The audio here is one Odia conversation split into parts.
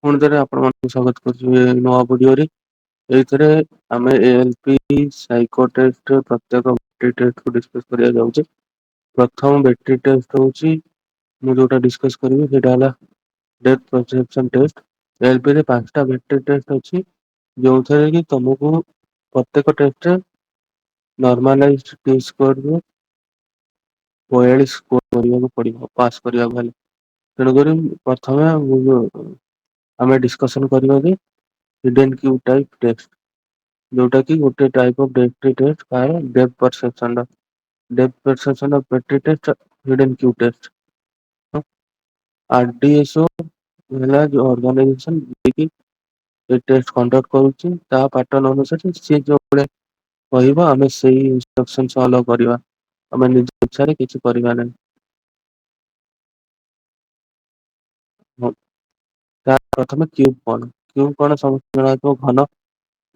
ପୁଣି ଥରେ ଆପଣମାନଙ୍କୁ ସ୍ୱାଗତ କରୁଛି ଏ ନୂଆ ଭିଡିଓରେ। ଏଇଥିରେ ଆମେ ALP ସାଇକୋ ଟେଷ୍ଟ ପ୍ରତ୍ୟେକ ଟେଷ୍ଟକୁ ଡିସକସ କରିବାକୁ ଯାଉଛେ। ପ୍ରଥମ ବ୍ୟାଟେରୀ ଟେଷ୍ଟ ହଉଛି ମୁଁ ଯୋଉଟା ଡିସକସ କରିବି ସେଇଟା ହେଲା ଡେପଥ ପରସେପସନ ଟେଷ୍ଟ। ALP ରେ 5ଟା ବ୍ୟାଟେରୀ ଟେଷ୍ଟ ଅଛି। ଯୋଉଥିରେ କି ତମକୁ ପ୍ରତ୍ୟେକ ଟେଷ୍ଟରେ ନର୍ମାଲାଇଜ୍ ଟି ସ୍କୋର 42 ସ୍କୋର କରିବାକୁ ପଡିବ ପାସ୍ କରିବାକୁ ହେଲେ। ତେଣୁକରି ପ୍ରଥମେ ଆମେ ଡିସକସନ କରିବା କି ହିଡେନ୍ କ୍ୟୁ ଟାଇପ ଟେଷ୍ଟ। ଯୋଉଟା କି ଗୋଟେ ଟାଇପ ଅଫ ବ୍ୟାଟେରୀ ଟେଷ୍ଟ ଥାଏ ଡେପଥ ପରସେପସନ ର। Depth perception of battery test hidden cue test. RDSO ହେଲା ଯୋଉ ଅର୍ଗାନାଇଜେସନ ଯିଏକି ଏ ଟେଷ୍ଟ କଣ୍ଡକ୍ଟ କରୁଛି ତା ପାଟର୍ନ ଅନୁସାରେ ସିଏ ଯୋଉ ଭଳିଆ କହିବ ଆମେ ସେଇ ଇନଷ୍ଟ୍ରକ୍ସନ ସହଲୋ କରିବା। ଆମେ ନିଜ ଇଚ୍ଛାରେ କିଛି କରିବା ନାହିଁ। ହଁ ତା ପ୍ରଥମେ କ୍ୟୁ କଣ? କ୍ୟୁ କଣ ସମସ୍ତଙ୍କୁ ଜଣାଥିବ ଘନ।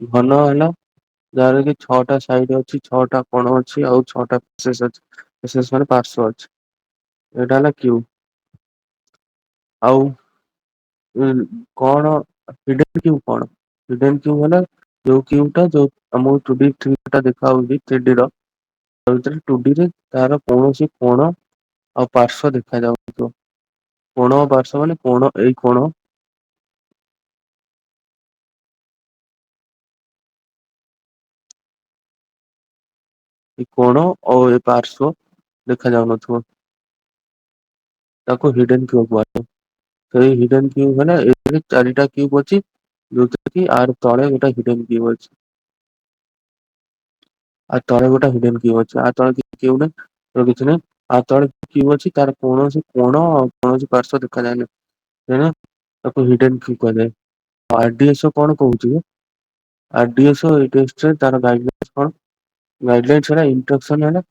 ଘନ ହେଲା ଯାହାର କି 6ଟା ସାଇଡ ଅଛି, 6ଟା କୋଣ ଅଛି, ଆଉ 6ଟା ଫେସେସ୍ ଅଛି। ଫେସେସ୍ ମାନେ ପାର୍ଶ୍ୱ ଅଛି। ଏଇଟା ହେଲା କ୍ୟୁ। ଆଉ କଣ ହିଡେନ୍ କ୍ୟୁ କଣ? ହିଡେନ୍ କ୍ୟୁ ହେଲା ଯୋଉ କ୍ୟୁ ଟା ଯୋଉ ଆମକୁ 2D ଦେଖା ହଉଛି 3D ର ତା ଭିତରେ 2D ରେ ତାର କୌଣସି କୋଣ ଆଉ ପାର୍ଶ୍ଵ ଦେଖା ଯାଉନଥିବ। କୋଣ ପାର୍ଶ୍ୱ ମାନେ କୋଣ ଏଇ କୋଣ ଏ କୋଣ ଓ ଏ ପାର୍ଶ୍ଵ ଦେଖା ଯାଉନଥିବ। ତାକୁ ହିଡେନ୍ କ୍ୟୁ କୁହାଯାଏ। ସେଇ ହିଡେନ୍ କ୍ୟୁ ମାନେ ଏଥିରେ 4ଟା କ୍ୟୁବ ଅଛି। ଯୋଉଥିରେ କି ଆର ତଳେ ଗୋଟେ ହିଡେନ୍ କ୍ୟୁ ଅଛି। ଆ ତଳେ ଗୋଟେ ହିଡେନ୍ କ୍ୟୁ ଅଛି। ଆ ତଳେ କିଛି କ୍ୟୁ ନାହିଁ। କିଛି ନାହିଁ। ଆ ତଳେ କ୍ୟୁ ଅଛି ତାର କୌଣସି କୋଣ ଆଉ କୌଣସି ପାର୍ଶ୍ଵ ଦେଖାଯାଏନି। ତେଣୁ ତାକୁ ହିଡେନ୍ କ୍ୟୁ କୁହାଯାଏ। RDSO କଣ କହୁଛି? RDSO ଏଇ ଟେଷ୍ଟରେ ତାର ଗାଇଡଲାଇନ୍ସ କଣ? ଗାଇଡଲାଇନ୍ସ ହେଲା ଇନଷ୍ଟ୍ରକ୍ସନ ହେଲା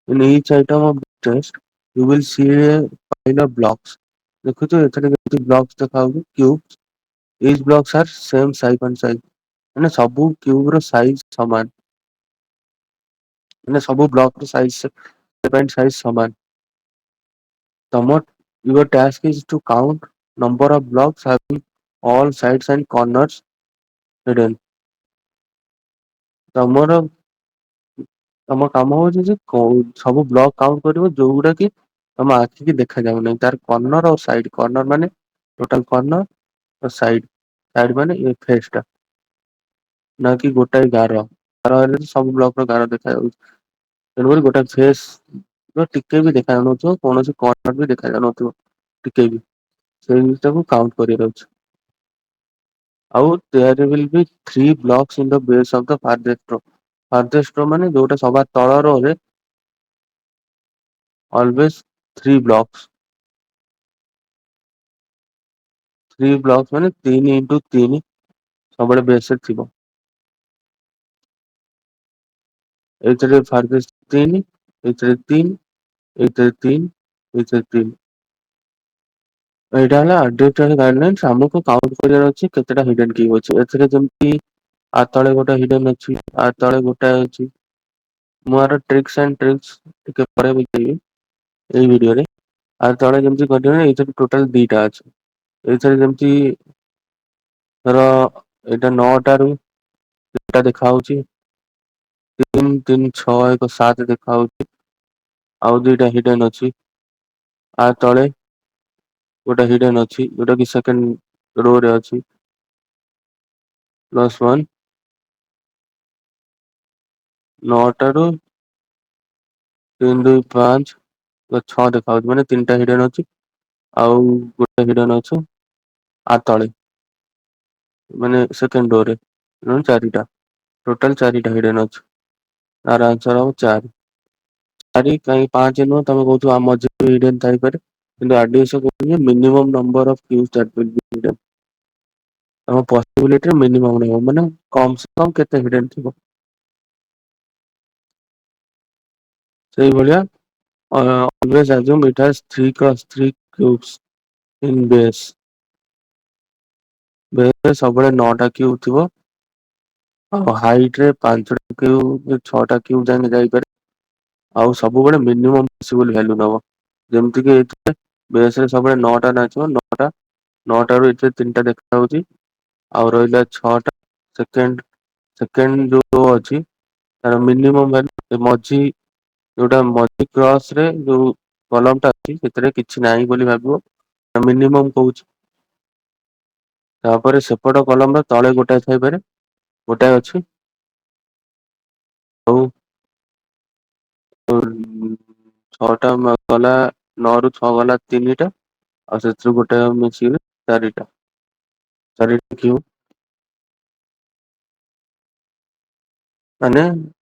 in each item of test you will see a pile of blocks. ଦେଖୁଛୁ ଏଥିରେ କେମିତି ବ୍ଲକସ୍ ଦେଖାଯାଉଛି cube. Each blocks are same size ମାନେ ସବୁ କ୍ୟୁବ ର ସାଇଜ ସମାନ। ମାନେ ସବୁ ବ୍ଲକ ର ସାଇଜ ସମାନ। ତମ your task is to count number of blocks having all sides and corners hidden. ତମର ତମ କାମ ହଉଛି ଯେ ସବୁ ବ୍ଲକ କାଉଣ୍ଟ କରିବ ଯୋଉଗୁଡା କି ତମ ଆଖିକି ଦେଖା ଯାଉନାହିଁ। ତାର କର୍ଣ୍ଣର ଆଉ ସାଇଡ କର୍ଣ୍ଣର ମାନେ ଟୋଟାଲ କର୍ଣ୍ଣର ସାଇଡ ମାନେ ଏ ଫେସ ଟା। ନା କି ଗୋଟାଏ ଗାର। ଗାର ହେଲେ ସବୁ ବ୍ଲକ ର ଗାର ଦେଖାଯାଉଛି। ତେଣୁକରି ଗୋଟେ ଫେସ୍ ଟିକେ ବି ଦେଖା ଯାଉନଥିବ କୌଣସି କର୍ନର ବି ଦେଖା ଯାଉନଥିବ ଟିକେ ବି। ସେଇ ଜିନିଷଟାକୁ କାଉଣ୍ଟ କରିବାର ଅଛି। ଆଉ there will be 3 blocks in the base of the farthest row. Farthest ରୋ ମାନେ ଯୋଉଟା ସବା ତଳ ରୋ ରେ ଅଲୱେଜ 3 ବ୍ଲକସ୍। 3 ବ୍ଲକସ୍ ମାନେ 3 ଇଣ୍ଟୁ 3 ସବୁବେଳେ ବେସ୍ ରେ ଥିବ। ଏଇଥିରେ ଫାରଦେଷ୍ଟ 3, ଏଇଥିରେ 3, ଏଇଥିରେ 3, ଏଇଥିରେ 3। ଏଇଟା ହେଲା ଗାଇଡଲାଇନ୍ସ ଆମକୁ କାଉଣ୍ଟ କରିବାର ଅଛି କେତେଟା ହିଡେନ୍ କ୍ୟୁ ଅଛି। ଏଥିରେ ଯେମିତି ଆ ତଳେ ଗୋଟେ ହିଡେନ୍ ଅଛି, ଆ ତଳେ ଗୋଟାଏ ଅଛି। ମୁଁ ଆର ଟ୍ରିକ୍ସ ଆଣ୍ଡ ଟ୍ରିକ୍ସ ଟିକେ ପରେ ବୁଝେଇବି ଏଇ ଭିଡିଓରେ। ଆ ତଳେ ଯେମିତି କହିଲି ଏଇଥିରେ ଟୋଟାଲ 2ଟା ଅଛି। ଏଇଥିରେ ଯେମିତି ଧର ଏଇଟା 9ଟାରୁ ଏଟା ଦେଖା ହଉଛି 3, 3, 6, 1, 7 ଦେଖା ହଉଛି। ଆଉ 2ଟା ହିଡେନ୍ ଅଛି ଆ ତଳେ। ଗୋଟେ ହିଡେନ୍ ଅଛି ଯୋଉଟା କି ସେକେଣ୍ଡ ରୋ ରେ ଅଛି। +1 9ଟାରୁ 3, 2, 5, 6 ଦେଖା ହଉଛି ମାନେ 3ଟା ହିଡେନ୍ ଅଛି। ଆଉ ଗୋଟେ ହିଡେନ୍ ଅଛି ଆ ତଳେ। ମାନେ ସେକେଣ୍ଡ ରୋ ରେ 4ଟା ଟୋଟାଲ 4ଟା ହିଡେନ୍ ଅଛି। ତାର ଆନ୍ସର ହବ 4। 4 କାହିଁ 5 ନୁହଁ ତମେ କହୁଥିବ ଆ ମଝିରେ ବି ହିଡେନ୍ ଥାଇପାରେ। କିନ୍ତୁ ମିନିମମ୍ ନମ୍ବର ଅଫ ତମ ପସିବିଲିଟିରେ ମିନିମମ୍ ରହିବ ମାନେ କମ ସେ କମ କେତେ ହିଡେନ୍ ଥିବ। ସେଇଭଳିଆ always assume it has 3x3 cubes in base। ବେସ୍ ରେ ସବୁବେଳେ 9ଟା କ୍ୟୁବ ଥିବ। ଆଉ ହାଇଟ ରେ 5ଟା କ୍ୟୁବ 6ଟା କ୍ୟୁବ ଯାକେ ଯାଇପାରେ। ଆଉ ସବୁବେଳେ ମିନିମମ୍ ପସିବଲ ଭ୍ୟାଲୁ ନବ। ଯେମିତି କି ଏଥିରେ ବେସ୍ ରେ ସବୁବେଳେ 9ଟା ନା ଆସିବ 9ଟା। 9ଟାରୁ ଏଥିରେ 3ଟା ଦେଖାଯାଉଛି। ଆଉ ରହିଲା 6ଟା। ସେକେଣ୍ଡ ସେକେଣ୍ଡ ଯୋଉ ଅଛି ତାର ମିନିମମ୍ ଭ୍ୟାଲୁ ମଝି ଯୋଉଟା ମଝି କ୍ରସ ରେ ଯୋଉ କଲମ ଟା ଅଛି ସେଥିରେ କିଛି ନାହିଁ ବୋଲି ଭାବିବ। ମିନିମମ୍ କହୁଛି। ତାପରେ ସେପଟ କଲମର ତଳେ ଗୋଟାଏ ଥାଇପାରେ, ଗୋଟାଏ ଅଛି। ଆଉ 6ଟା ଗଲା, 9ରୁ 6 ଗଲା 3ଟା। ଆଉ ସେଥିରୁ ଗୋଟେ ମିଶିଲେ 4ଟା। 4ଟା କ୍ୟୁବ ମାନେ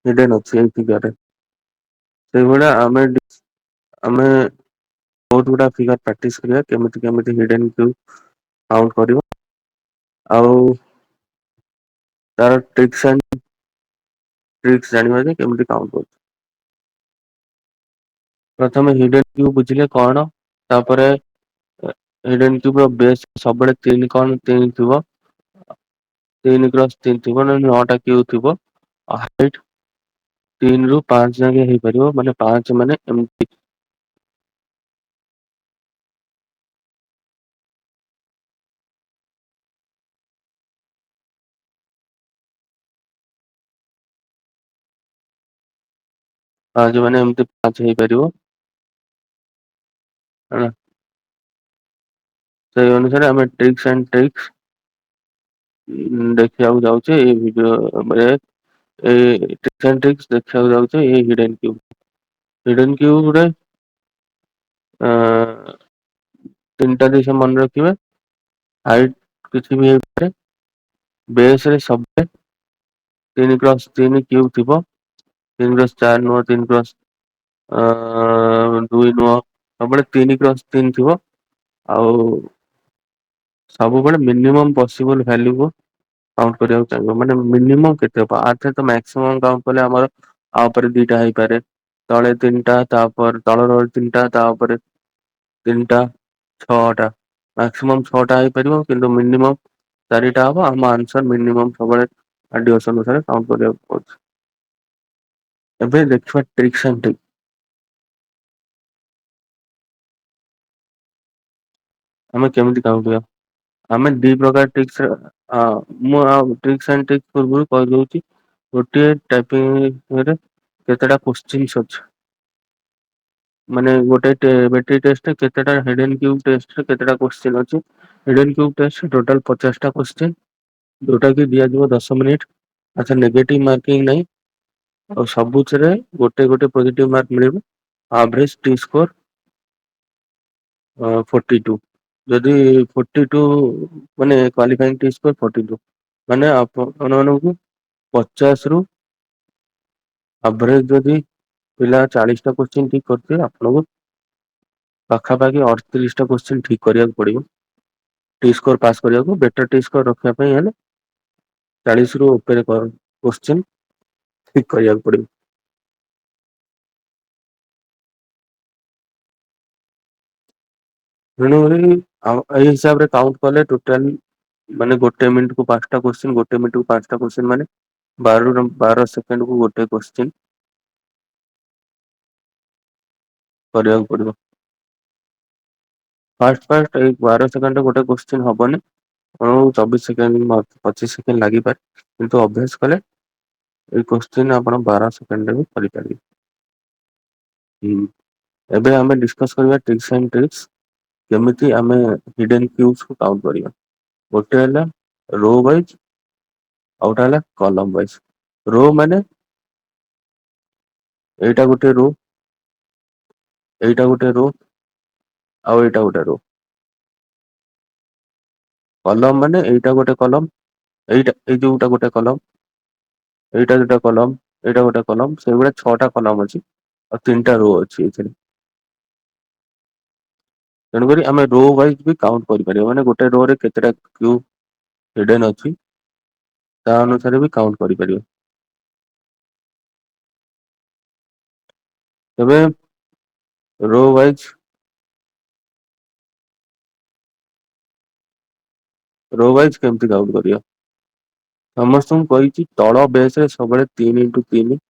ହିଡେନ୍ ଅଛି ଏଇ ଫିଗରରେ। ସେଇଭଳିଆ ଆମେ ବହୁତ ଗୁଡା ଫିଗର ପ୍ରାକ୍ଟିସ କରିବା କେମିତି କେମିତି ହିଡେନ୍ କ୍ୟୁବ କାଉଣ୍ଟ କରିବ। ଆଉ ତାର ଟ୍ରିକ୍ସ ଜାଣିବା ଯେ କେମିତି କାଉଣ୍ଟ କରୁଛୁ। ପ୍ରଥମେ ହିଡେନ୍ କ୍ୟୁବ ବୁଝିଲେ କଣ, ତାପରେ ହିଡେନ୍ କ୍ୟୁବ ର ବେସ୍ ସବୁବେଳେ 3 କଣ 3 ଥିବ। 3x3 ଥିବ, ନହେଲେ 9ଟା କ୍ୟୁବ ଥିବ। ହାଇଟ୍ 3ରୁ 5 ଯାକେ ହେଇପାରିବ, ମାନେ 5 ମାନେ ଏମିତି। ମାନେ ଏମିତି 5 ହେଇପାରିବ। ହେଲା। ସେଇ ଅନୁସାରେ ଆମେ ଟ୍ରିକ୍ସ ଆଣ୍ଡ ଟ୍ରିକ୍ସ ଦେଖିବାକୁ ଯାଉଛେ ଏଇ ଭିଡିଓରେ। ଏଇ ଟ୍ରିକ୍ସ ଆଣ୍ଡ ଟ୍ରିକ୍ସ ଦେଖିବାକୁ ଯାଉଛେ ଏଇ ହିଡେନ୍ କ୍ୟୁବ। ହିଡେନ୍ କ୍ୟୁବରେ 3ଟା ଜିନିଷ ମନେ ରଖିବେ। ହାଇଟ୍ କିଛି ବି ହେଇପାରେ। ବେସରେ ସବୁବେଳେ 3x3 କ୍ୟୁବ ଥିବ। 3x4 ନୁହଁ, 3x2 ନୁହଁ, ସବୁବେଳେ 3x3 ଥିବ। ଆଉ ସବୁବେଳେ ମିନିମମ୍ ପସିବଲ ଭ୍ୟାଲ୍ୟୁକୁ କାଉଣ୍ଟ କରିବାକୁ ଚାହିଁବ। ମାନେ ମିନିମମ୍ କେତେ ହବ, ଆଥେରେ ତ ମାକ୍ସିମମ୍ କାଉଣ୍ଟ କଲେ ଆମର ଆ ଉପରେ 2ଟା ହେଇପାରେ, ତଳେ 3ଟା, ତାପରେ ତଳର 3ଟା, ତାପରେ 3ଟା, 6ଟା, ମାକ୍ସିମମ୍ 6ଟା ହେଇପାରିବ କିନ୍ତୁ ମିନିମମ୍ 4ଟା ହବ। ଆମ ଆନ୍ସର ମିନିମମ୍ ସବୁବେଳେ ଆଡିସନ୍ ଅନୁସାରେ କାଉଣ୍ଟ କରିବାକୁ ପଡୁଛି। ଏବେ ଦେଖିବା ଟ୍ରିକ୍ସ ଆଣ୍ଡ ଟ୍ରିକ୍ସ। ଆମେ କେମିତି କାଉଣ୍ଟ କରିବା। ଆମେ 2 ପ୍ରକାର ଟ୍ରିକ୍ସ, ମୁଁ ଆଉ ଟ୍ରିକ୍ସ ଆଣ୍ଡ ଟ୍ରିକ୍ସ ପୂର୍ବରୁ କହିଦଉଛି। ଗୋଟିଏ ଟାଇପିଂରେ କେତେଟା କୋଶ୍ଚିନ୍ସ ଅଛି। ମାନେ ଗୋଟେ ବେଟ୍ରି ଟେଷ୍ଟରେ କେତେଟା ହିଡେନ୍ କ୍ୟୁବ ଟେଷ୍ଟରେ କେତେଟା କୋଶ୍ଚିନ୍ ଅଛି। ହିଡେନ୍ କ୍ୟୁବ ଟେଷ୍ଟରେ ଟୋଟାଲ 50ଟା କୋଶ୍ଚିନ୍, ଯୋଉଟା କି ଦିଆଯିବ 10 ମିନିଟ୍। ଆଚ୍ଛା, ନେଗେଟିଭ ମାର୍କିଂ ନାହିଁ। ଆଉ ସବୁଥିରେ ଗୋଟେ ଗୋଟେ ପଜିଟିଭ ମାର୍କ ମିଳିବ। ଆଭରେଜ ଟି ସ୍କୋର 42। ଯଦି 42 ମାନେ କ୍ୱାଲିଫାଇଂ ଟି ସ୍କୋର 42, ମାନେ ଆପଣ ମାନଙ୍କୁ 50ରୁ ଆଭରେଜ ଯଦି ପିଲା 40ଟା କୋଶ୍ଚିନ୍ ଠିକ୍ କରିଥିବେ, ଆପଣଙ୍କୁ ପାଖାପାଖି 38ଟା କୋଶ୍ଚିନ୍ ଠିକ୍ କରିବାକୁ ପଡିବ ଟି ସ୍କୋର ପାସ୍ କରିବାକୁ। ବେଟର ଟି ସ୍କୋର ରଖିବା ପାଇଁ ହେଲେ 40ରୁ ଉପରେ କୋଶ୍ଚିନ୍ ଠିକ୍ କରିବାକୁ ପଡିବ। ତେଣୁକରି ଏଇ ହିସାବରେ କାଉଣ୍ଟ କଲେ ଟୋଟାଲ ମାନେ ଗୋଟେ ମିନିଟକୁ 5ଟା କୋଶ୍ଚିନ୍, ଗୋଟେ ମିନିଟକୁ 5ଟା କୋଶ୍ଚିନ୍, ମାନେ 12 ସେକେଣ୍ଡକୁ ଗୋଟେ କୋଶ୍ଚିନ୍ କରିବାକୁ ପଡିବ। ଫାଷ୍ଟ ଏଇ 12 ସେକେଣ୍ଡରେ ଗୋଟେ କୋଶ୍ଚିନ୍ ହବନି। ଆପଣଙ୍କୁ 24 ସେକେଣ୍ଡ 25 ସେକେଣ୍ଡ ଲାଗିପାରେ, କିନ୍ତୁ ଅଭ୍ୟାସ କଲେ ଏଇ କୋଶ୍ଚିନ୍ ଆପଣ 12 ସେକେଣ୍ଡରେ ବି କରିପାରିବେ। ହୁଁ, ଏବେ ଆମେ ଡିସକସ କରିବା ଟ୍ରିକ୍ସ ଆଣ୍ଡ ଟ୍ରିକ୍ସ। କେମିତି ଆମେ ହିଡେନ୍ କ୍ୟୁବସକୁ କାଉଣ୍ଟ କରିବା। ଗୋଟେ ହେଲା ରୋ ୱାଇଜ, ଆଉ ଗୋଟେ ହେଲା କଲମ ୱାଇଜ। ରୋ ମାନେ ଏଇଟା ଗୋଟେ ରୋ, ଏଇଟା ଗୋଟେ ରୋ, ଆଉ ଏଇଟା ଗୋଟେ ରୋ। କଲମ ମାନେ ଏଇଟା ଗୋଟେ କଲମ, ଏଇ ଯୋଉଟା ଗୋଟେ କଲମ, ଏଇଟା ଗୋଟେ କଲମ, ଏଇଟା ଗୋଟେ କଲମ, ସେଇଭଳିଆ 6ଟା କଲମ ଅଛି ଆଉ 3ଟା ରୋ ଅଛି ଏଥିରେ। ତେଣୁକରି ଆମେ ରୋ ୱାଇଜ ବି କାଉଣ୍ଟ କରିପାରିବା। ମାନେ ଗୋଟେ ରୋ ରେ କେତେଟା କ୍ୟୁବ ହିଡେନ୍ ଅଛି, ତା ଅନୁସାରେ ବି କାଉଣ୍ଟ କରିପାରିବା। ତେବେ ରୋ ୱାଇଜ ରୋ ୱାଇଜ କେମିତି କାଉଣ୍ଟ କରିବା। ସମସ୍ତଙ୍କୁ କହିଛି ତଳ ବେସରେ ସବୁବେଳେ 3x3,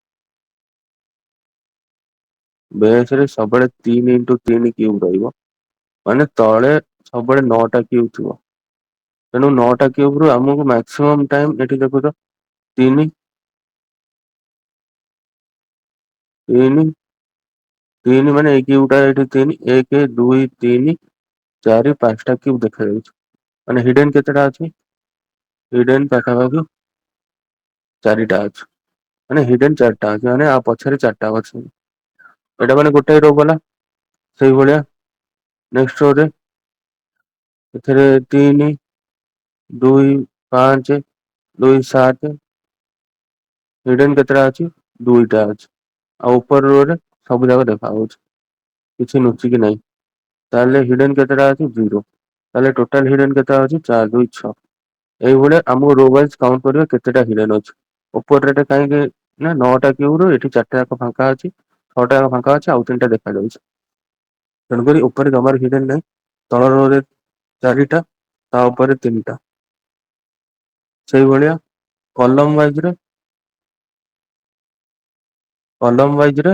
ବେସରେ ସବୁବେଳେ 3x3 କ୍ୟୁବ ରହିବ। ମାନେ ତଳେ ସବୁବେଳେ 9ଟା କ୍ୟୁବ୍ ଥିବ। ତେଣୁ 9ଟା କ୍ୟୁବ୍ ରୁ ଆମକୁ ମାକ୍ସିମମ୍ ଟାଇମ୍ ଏଠି ଦେଖୁଛ 3 3 3 ମାନେ ଏଇ କ୍ୟୁବଟା ଏଠି 3 1 2 3 4 5ଟା କ୍ୟୁବ୍ ଦେଖାଯାଉଛି। ମାନେ ହିଡେନ୍ କେତେଟା ଅଛି? ହିଡେନ୍ ପାଖାପାଖି 4ଟା ଅଛି। ମାନେ ହିଡେନ୍ 4ଟା ଅଛି ମାନେ ଆ ପଛରେ 4ଟା ଅଛି। ଏଇଟା ମାନେ ଗୋଟେ ରୋ ଗଲା। ସେଇଭଳିଆ ନେକ୍ସଟ୍ ରୋରେ ଏଥିରେ 3 2 5 2 7 ହିଡେନ୍ କେତେଟା ଅଛି? 2ଟା ଅଛି। ଆଉ ଉପର ରୋରେ ସବୁ ଯାକ ଦେଖାଯାଉଛି। କିଛି ନୁଚିକି ନାହିଁ। ତାହେଲେ ହିଡେନ୍ କେତେଟା ଅଛି? 0। ତାହେଲେ ଟୋଟାଲ ହିଡେନ୍ କେତେ ଅଛି? 4 2 6। ଏଇଭଳିଆ ଆମକୁ ରୋ ୱାଇଜ କାଉଣ୍ଟ କରିବା କେତେଟା ହିଡେନ୍ ଅଛି। ଉପରରେ କାହିଁକି ନା 9ଟା କ୍ୟୁବ୍ ରୁ ଏଠି 4ଟା ଯାକ ଫାଙ୍କା ଅଛି। 6ଟା ଯାକ ଫାଙ୍କା ଅଛି। ଆଉ 3ଟା ଦେଖାଯାଉଛି। ତେଣୁକରି ଉପରେ ଜମାରୁ ହିଡେନ୍ ନାହିଁ। ତଳ ରୋରେ 4ଟା ତା ଉପରେ 3ଟା। ସେଇଭଳିଆ କଲମ ୱାଇଜରେ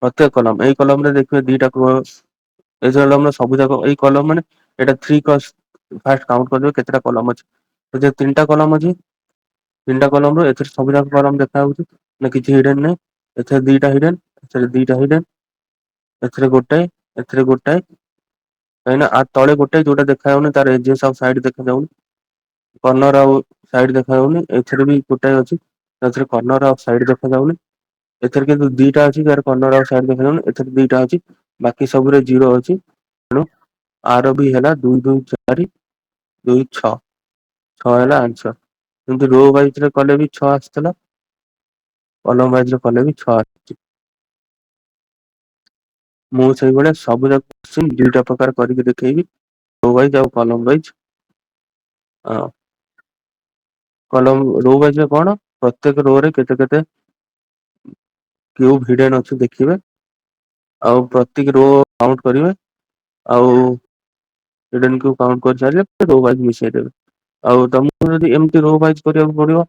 ପ୍ରତ୍ୟେକ କଲମ ଏଇ କଲମରେ ଦେଖିବେ 2ଟା ଏଇ କଲମର ସବୁ ଯାକ ଏଇ କଲମ ମାନେ ଏଇଟା 3 କ୍ରସ୍ ଫାଷ୍ଟ କାଉଣ୍ଟ କରିଦେବେ କେତେଟା କଲମ ଅଛି। ଏଥିରେ 3ଟା କଲମ ଅଛି। 3ଟା କଲମରୁ ଏଥିରେ ସବୁ ଯାକ କଲମ ଦେଖାଯାଉଛି ନା କିଛି ହିଡେନ୍ ନାହିଁ। ଏଥିରେ 2ଟା ହିଡେନ୍ ଏଥିରେ 2ଟା ହିଡେନ୍ ଏଥିରେ ଗୋଟାଏ ଏଥିରେ ଗୋଟାଏ କାହିଁକିନା ଆ ତଳେ ଗୋଟେ ଯୋଉଟା ଦେଖାଯାଉନି ତାର ଏଜେସ୍ ଆଉ ସାଇଡ୍ ଦେଖାଯାଉନି। କର୍ଣ୍ଣର ଆଉ ସାଇଡ୍ ଦେଖାଯାଉନି। ଏଥିରେ ବି ଗୋଟାଏ ଅଛି ଏଥିରେ କର୍ଣ୍ଣର ଆଉ ସାଇଡ୍ ଦେଖାଯାଉନି। ଏଥିରେ କିନ୍ତୁ 2ଟା ଅଛି ଯାହାର କର୍ଣ୍ଣର ଆଉ ସାଇଡ୍ ଦେଖାଯାଉନି। ଏଥିରେ 2ଟା ଅଛି ବାକି ସବୁରେ 0 ଅଛି। ତେଣୁ ଆର ବି ହେଲା 2 2 4 2 6 6 ହେଲା ଆନ୍ସର। କିନ୍ତୁ ରୋ ୱାଇଜରେ କଲେ ବି 6 ଆସିଥିଲା। କଲମ ୱାଇଜରେ କଲେ ବି 6 ଆସିଛି। ମୁଁ ସେଇଭଳିଆ ସବୁ ଯାକ କୋଶ୍ଚିନ୍ 2ଟା ପ୍ରକାର କରିକି ଦେଖେଇବି। ରୋ ୱାଇଜ ଆଉ କଲମ ୱାଇଜ। ହଁ। କଲମ ରୋ ୱାଇଜରେ କଣ ପ୍ରତ୍ୟେକ ରୋରେ କେତେ କେତେ କ୍ୟୁବ୍ ହିଡେନ୍ ଅଛି ଦେଖିବେ। ଆଉ ପ୍ରତି ରୋ କାଉଣ୍ଟ କରିବେ। ଆଉ ହିଡେନ୍ କ୍ୟୁବ୍ କାଉଣ୍ଟ କରିସାରିଲେ ରୋ ୱାଇଜ ମିଶେଇଦେବେ। ଆଉ ତମକୁ ଯଦି ଏମିତି ରୋ ୱାଇଜ କରିବାକୁ ପଡିବ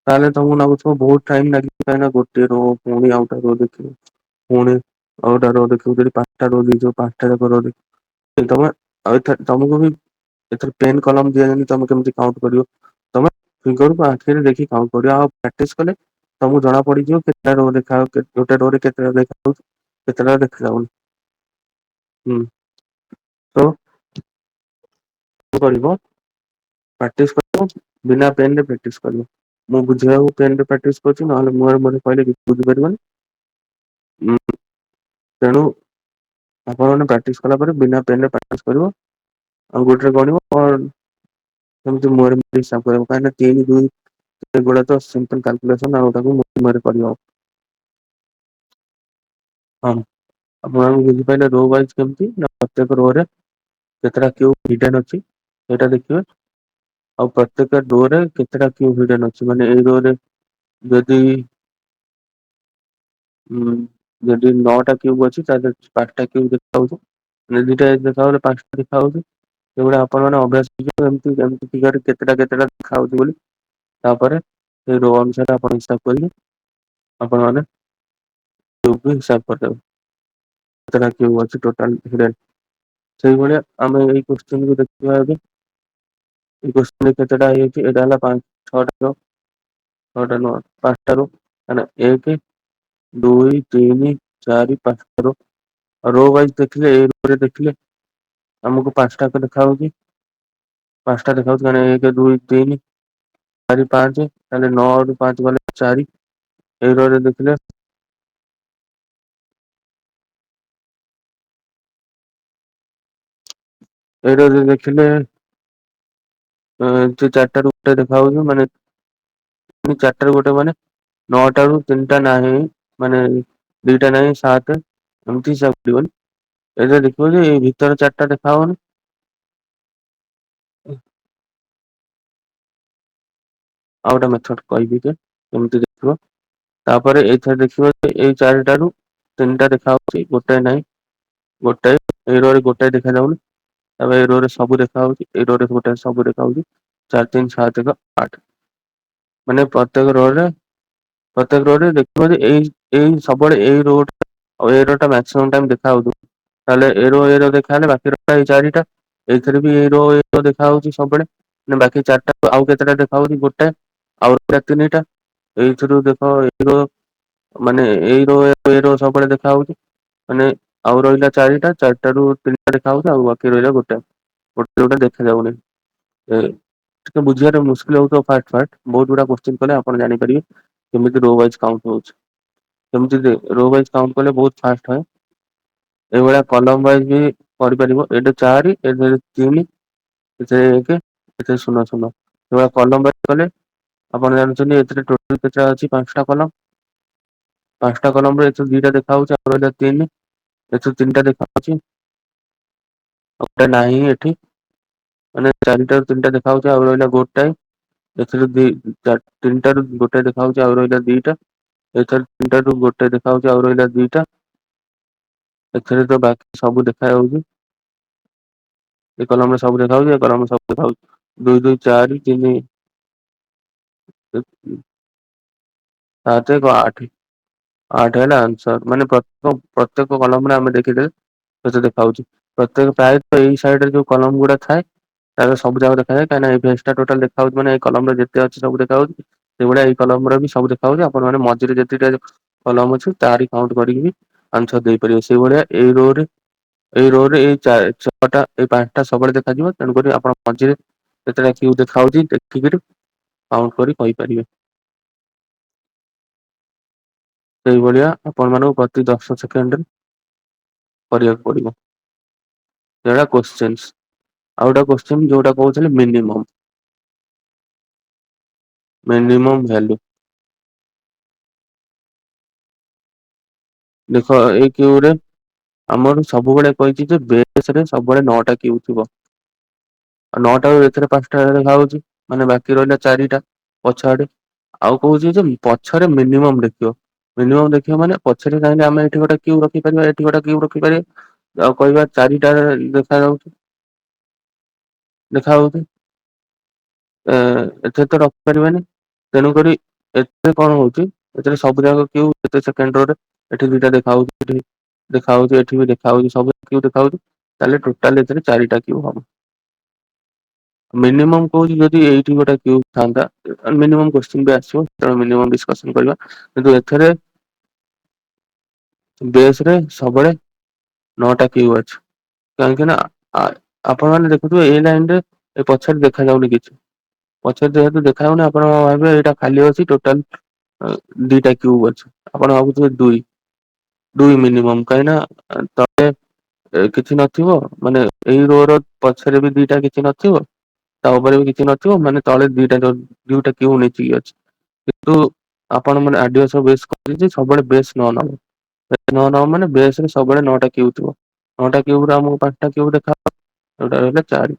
ତାହେଲେ ତମକୁ ଲାଗୁଥିବ ବହୁତ ଟାଇମ୍ ଲାଗିବ କାହିଁକିନା ଗୋଟେ ରୋ ପୁଣି ଆଉଟା ରୋ ଦେଖିବ। ପୁଣି ଆଉଗୋଟା ରୋ ଦେଖିବ ଯଦି 5ଟା ରୋ ଦେଇଥିବ 5ଟା ଯାକ ରୋ ତମେ ଆଉ ତମକୁ ବି ଏଥିରେ ପେନ୍ କଲମ ଦିଆଯାଇନି ତମେ କେମିତି କାଉଣ୍ଟ କରିବ। ତମେ ଫିଙ୍ଗରକୁ ଆଖିରେ ଦେଖି କାଉଣ୍ଟ କରିବ। ଆଉ ପ୍ରାକ୍ଟିସ କଲେ ତମକୁ ଜଣା ପଡିଯିବ କେତେଟା ରୋ ଗୋଟେ ରୋରେ କେତେଟା ଦେଖାଯାଉଛି କେତେଟା ଦେଖାଯାଉନି। ହୁଁ ତ କରିବ ପ୍ରାକ୍ଟିସ କରିବ ବିନା ପେନରେ ପ୍ରାକ୍ଟିସ କରିବ। ମୁଁ ବୁଝେଇବାକୁ ପେନରେ ପ୍ରାକ୍ଟିସ କରୁଛି ନହେଲେ ମୁହରେ ମୁହରେ କହିଲେ କିଛି ବୁଝିପାରିବନି। ତେଣୁ ଆପଣ ମାନେ ପ୍ରାକ୍ଟିସ କଲା ପରେ ବିନା ପେନରେ ପ୍ରାକ୍ଟିସ କରିବ। ଆଙ୍ଗୁଠିରେ ଗଣିବ ସେମିତି ମୁହରେ ହିସାବ କରିବ କାହିଁକିନା 3 2 ଏଗୁଡା ତ ସିମ୍ପଲ କାଲକୁଲେସନ ଆଉ ତାକୁ ମୁହରେ କରିହବ। ହଁ ଆପଣ ବୁଝିପାରିଲେ ରୋ ୱାଇଜ କେମିତି ନା ପ୍ରତ୍ୟେକ ରୋରେ କେତେଟା କ୍ୟୁବ୍ ହିଡେନ୍ ଅଛି ସେଇଟା ଦେଖିବେ। ଆଉ ପ୍ରତ୍ୟେକ ରୋରେ କେତେଟା କ୍ୟୁବ୍ ହିଡେନ୍ ଅଛି ମାନେ ଏଇ ରୋରେ ଯଦି ଯଦି 9ଟା କ୍ୟୁବ୍ ଅଛି ତାହେଲେ 5ଟା କ୍ୟୁବ୍ ଦେଖାଯାଉଛି। ଯଦି 2ଟା ଦେଖାଯାଉଛି 5ଟା ଦେଖାଯାଉଛି। ସେଗୁଡା ଆପଣ ମାନେ ଅଭ୍ୟାସ ଏମିତି କେତେଟା କେତେଟା ଦେଖାଯାଉଛି ବୋଲି। ତାପରେ ସେ ରୋ ଅନୁସାରେ ଆପଣ ହିସାବ କରିବେ ଆପଣ ମାନେ ହିସାବ କରିଦେବେ କେତେଟା କ୍ୟୁବ୍ ଅଛି ଟୋଟାଲ ହିଡେନ୍। ସେଇଭଳିଆ ଆମେ ଏଇ କୋଶ୍ଚିନକୁ ଦେଖିବା ଏବେ। ଏଇ କୋଶ୍ଚିନରେ କେତେଟା ହେଇଯାଇଛି ଏଇଟା ହେଲା 6ଟା ରୋ। 6ଟା ନୁହଁ 5ଟା ରୋ ମାନେ 1 2 3 4 5ଟା ରୋ। ରୋ ୱାଇଜ ଦେଖିଲେ ଏଇ ରୋରେ ଦେଖିଲେ ଆମକୁ 5ଟା ଦେଖାଯାଉଛି। 5ଟା ଦେଖାଯାଉଛି ମାନେ 1 2 3 4 5 ତାହେଲେ 9 ରୁ 5 ଗଲେ 4 ଏଇ ରୋରେ ଦେଖିଲେ ଏଇ ରୋରେ ଦେଖିଲେ 4ଟାରୁ ଗୋଟେ ଦେଖାଯାଉଛି ମାନେ 4ଟାରୁ ଗୋଟେ ମାନେ 9ଟାରୁ 3ଟା ନାହିଁ ମାନେ 2ଟା ନାହିଁ 7 ଏମିତି ହିସାବ କରିବନି। ଏଇଟା ଦେଖିବ ଯେ ଏଇ ଭିତର 4ଟା ଦେଖା ହଉନି। ଆଉ ଗୋଟେ ମେଥଡ କହିବି ଯେ କେମିତି ଦେଖିବ। ତାପରେ ଏଇଥିରେ ଦେଖିବ ଏଇ 4ଟାରୁ 3ଟା ଦେଖାଯାଉଛି ଗୋଟେ ନାହିଁ। ଗୋଟାଏ ଏଇ ରୋରେ ଗୋଟାଏ ଦେଖାଯାଉନି। ତାପରେ ଏଇ ରୋରେ ସବୁ ଦେଖାଯାଉଛି ଏଇ ରୋରେ ଗୋଟେ ସବୁ ଦେଖାଯାଉଛି 4 3 7 8। ମାନେ ପ୍ରତ୍ୟେକ ରୋରେ ଦେଖିବ ଯେ ଏଇ ସବୁବେଳେ ଏଇ ରୋଟା ଆଉ ଏଇ ରୋଟା ମାକ୍ସିମମ୍ ଟାଇମ ଦେଖା ହଉଥିବ। ତାହେଲେ ଏ ରୋ ଦେଖାହେଲେ ବାକି ରହିଲା ଏଇ 4ଟା। ଏଇଥିରେ ବି ଏ ରୋ ଦେଖା ହଉଛି ସବୁବେଳେ। ମାନେ ବାକି ଚାରିଟା ଆଉ କେତେଟା ଦେଖା ହଉଛି ଗୋଟେ ଆଉ ରହିଲା ତିନିଟା। ଏଇଥିରୁ ଦେଖ ଏ ରୋ ମାନେ ଏ ରୋ ସବୁବେଳେ ଦେଖା ହଉଛି। ମାନେ ଆଉ ରହିଲା ଚାରିଟା ଚାରିଟାରୁ ତିନିଟା ଦେଖା ହଉଛି ଆଉ ବାକି ରହିଲା ଗୋଟେ। ଗୋଟେ ଯୋଉଟା ଦେଖାଯାଉନି। ଟିକେ ବୁଝିବାରେ ମୁସ୍କିଲ ହଉଥିବ ଫାଷ୍ଟ ଫାଷ୍ଟ ବହୁତ ଗୁଡା କୋଶ୍ଚିନ୍ କଲେ ଆପଣ ଜାଣିପାରିବେ। କେମିତି ରୋ ୱାଇଜ କାଉଣ୍ଟ ହଉଛି କେମିତି ରୋ ୱାଇଜ କାଉଣ୍ଟ କଲେ ବହୁତ ଫାଷ୍ଟ ହଏ। ଏଇଭଳିଆ କଲମ ୱାଇଜ ବି କରିପାରିବ ଏଇଟା 4 ଏଥିରେ 3 ଏଥିରେ 1 ଏଥିରେ 0 0 ଏଇଭଳିଆ କଲମ ୱାଇଜ କଲେ ଆପଣ ଜାଣିଛନ୍ତି ଏଥିରେ ଟୋଟାଲ କେତେଟା ଅଛି 5ଟା କଲମ। 5ଟା କଲମରେ ଏଥିରୁ 2ଟା ଦେଖା ହଉଛି ଆଉ ରହିଲା 3 ଏଥିରୁ 3ଟା ଦେଖାହଉଛି। ଆଉ ଗୋଟେ ନାହିଁ ଏଠି ମାନେ 4ଟାରୁ 3ଟା ଦେଖା ହାଉଛି ଆଉ ରହିଲା ଗୋଟାଏ। ଏଥିରୁ 3ଟାରୁ ଗୋଟେ ଦେଖା ହାଉଛି ଆଉ ରହିଲା 2ଟା। ଏଥର 3ଟାରୁ ଗୋଟେ ଦେଖା ହାଉଛି ଆଉ ରହିଲା 2ଟା। ଏଥିରେ ତ ବାକି ସବୁ ଦେଖା ଯାଉଛି। ଏ କଲମରେ ସବୁ ଦେଖା ହଉଛି ଏ କଲମରେ ସବୁ ଦେଖା ହଉଛି 2 2 4 3 7 1 8 8 ହେଲା ଆନ୍ସର ମାନେ ପ୍ରତ୍ୟେକ କଲମରେ ଆମେ ଦେଖିଦେ କେତେ ଦେଖା ହଉଛି ପ୍ରତ୍ୟେକ ପ୍ରାୟତଃ ଏଇ ସାଇଡରେ ଯୋଉ କଲମ ଗୁଡା ଥାଏ ତାର ସବୁ ଯାକ ଦେଖାଯାଏ କାହିଁକିନା ଏଇ ପେଜଟା ଟୋଟାଲ ଦେଖାହଉଛି ମାନେ ଏଇ କଲମରେ ଯେତେ ଅଛି ସବୁ ଦେଖାହଉଛି। ସେଇଭଳିଆ ଏଇ କଲମରେ ବି ସବୁ ଦେଖା ହଉଛି ଆପଣ ମାନେ ମଝିରେ ଯେତିକିଟା କଲମ ଅଛି ତାରି କାଉଣ୍ଟ କରିକି ବି ଆନ୍ସର ଦେଇପାରିବେ ସେଇଭଳିଆ ଏଇ ରୋରେ ଏଇ 6ଟା ଏଇ 5ଟା ସବୁବେଳେ ଦେଖାଯିବ ତେଣୁକରି ଆପଣ ମଝିରେ କେତେଟା କ୍ୟୁ ଦେଖାହଉଛି ଦେଖିକିରି କାଉଣ୍ଟ କରି କହିପାରିବେ। ସେଇଭଳିଆ ଆପଣ ମାନଙ୍କୁ ପ୍ରତି 10 ସେକେଣ୍ଡରେ କରିବାକୁ ପଡିବ ଏଇଟା କୋଶ୍ଚିନ୍ସ। ଆଉ ଗୋଟେ କୋଶ୍ଚିନ୍ ଯୋଉଟା କହୁଥିଲେ ମିନିମମ୍ ଭ୍ୟାଲୁ। ଦେଖ ଏଇ କ୍ୟୁରେ ଆମର ସବୁବେଳେ କହିଛି ଯେ ବେସରେ ସବୁବେଳେ 9ଟା କ୍ୟୁ ଥିବ। ଆଉ 9ଟା ଏଥିରେ 5ଟା ଦେଖା ହଉଛି ମାନେ ବାକି ରହିଲା 4ଟା ପଛ ଆଡେ। ଆଉ କହୁଛି ଯେ ପଛରେ ମିନିମମ ଦେଖିବ ମିନିମମ ଦେଖିବ ମାନେ ପଛରେ ଚାହିଁଲେ ଆମେ ଏଠି ଗୋଟେ କ୍ୟୁ ରଖିପାରିବା ଏଠି ଗୋଟେ କ୍ୟୁ ରଖିପାରିବା ଆଉ କହିବା 4ଟା ଦେଖା ଯାଉଛି ଦେଖା ହଉଛି ଏଥିରେ ତ ରଖିପାରିବାନି ତେଣୁକରି ଏଥିରେ କଣ ହଉଛି ଏଥିରେ ସବୁ ଯାକ କ୍ୟୁ କେତେ ସେକେଣ୍ଡରେ ଏଠି 2ଟା ଦେଖା ହଉଛି ଏଠି ଦେଖା ହଉଛି ଏଠି ବି ଦେଖା ହଉଛି ସବୁ କ୍ୟୁ ଦେଖା ହଉଛି ତାହେଲେ ଟୋଟାଲ ଏଥିରେ 4ଟା କ୍ୟୁ ହବ। ମିନିମମ୍ କହୁଛି ଯଦି ଏଇଠି ଗୋଟେ କ୍ୟୁ ଥାନ୍ତା ମିନିମମ୍ କୋଶ୍ଚିନ୍ ବି ଆସିବ ତେଣୁ ମିନିମମ୍ ଡିସକସନ କରିବା କିନ୍ତୁ ଏଥିରେ ବେସରେ ସବୁବେଳେ 9ଟା କ୍ୟୁ ଅଛି। କାହିଁକି ନା ଆପଣ ମାନେ ଦେଖୁଥିବେ ଏଇ ଲାଇନରେ ଏ ପଛରେ ଦେଖାଯାଉନି କିଛି ପଛରେ ଯେହେତୁ ଦେଖାଯାଉନି ଆପଣ ଭାବିବେ ଏଇଟା ଖାଲି ଅଛି ଟୋଟାଲ 2ଟା କ୍ୟୁ ଅଛି ଆପଣ ଭାବୁଥିବେ 2 ମିନିମମ୍ କାହିଁକି ନା ତଳେ କିଛି ନଥିବ ମାନେ ଏଇ ରୋର ପଛରେ ବି 2ଟା କିଛି ନଥିବ ତା ଉପରେ ବି କିଛି ନଥିବ ମାନେ ତଳେ 2ଟା କ୍ୟୁ ମିଶିକି ଅଛି। କିନ୍ତୁ ଆପଣ ମାନେ ବେଶ କରିଛି ସବୁବେଳେ ବେଶ ନ ନବ ନ ନବ ମାନେ ବେସରେ ସବୁବେଳେ 9ଟା କ୍ୟୁ ଥିବ 9ଟା କ୍ୟୁରେ ଆମକୁ 5ଟା କ୍ୟୁ ଦେଖା ଯୋଉଟା ରହିଲା 4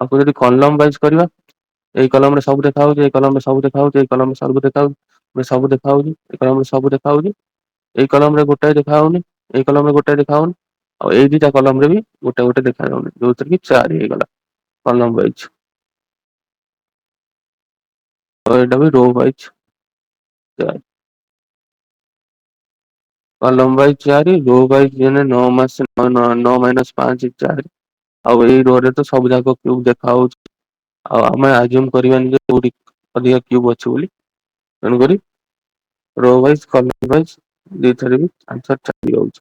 ଆକୁ ଯଦି କଲମ ୱାଇଜ କରିବା ଏଇ କଲମରେ ସବୁ ଦେଖା ହଉଛି ଏଇ କଲମରେ ସବୁ ଦେଖା ହଉଛି ଏଇ କଲମରେ ସବୁ ଦେଖା ହଉଛି ସବୁ ଦେଖା ହଉଛି ଏ କଲମରେ ସବୁ ଦେଖା ହଉଛି ଏଇ କଲମରେ ଗୋଟାଏ ଦେଖା ହଉନି ଏଇ କଲମରେ ଗୋଟାଏ ଦେଖା ହଉନି ଆଉ ଏଇ 2ଟା କଲମରେ ବି ଗୋଟେ ଗୋଟେ ଦେଖାଯାଉନି ଯୋଉଥିରେ କି 4 ହେଇଗଲା କଲମ ୱାଇଜ। ତ ଏଇଟା ବି ରୋ ୱାଇଜ। କଲମ ବାଇ 4 ରୋ ୱାଇଜ 9 ମାଇନସ 5 4 ଆଉ ଏଇ ରୋରେ ତ ସବୁ ଯାକ କ୍ୟୁ ଦେଖା ହଉଛି ଆଉ ଆମେ ଆଜୁମ କରିବାନି ଯେ କୋଉଠି ଅଧିକା କ୍ୟୁବ ଅଛି ବୋଲି ତେଣୁକରି ରୋ ୱାଇଜ କଲମ ୱାଇଜ ଦିଥରେ ବି ଆନ୍ସର ଚାଲି ଯାଉଛି।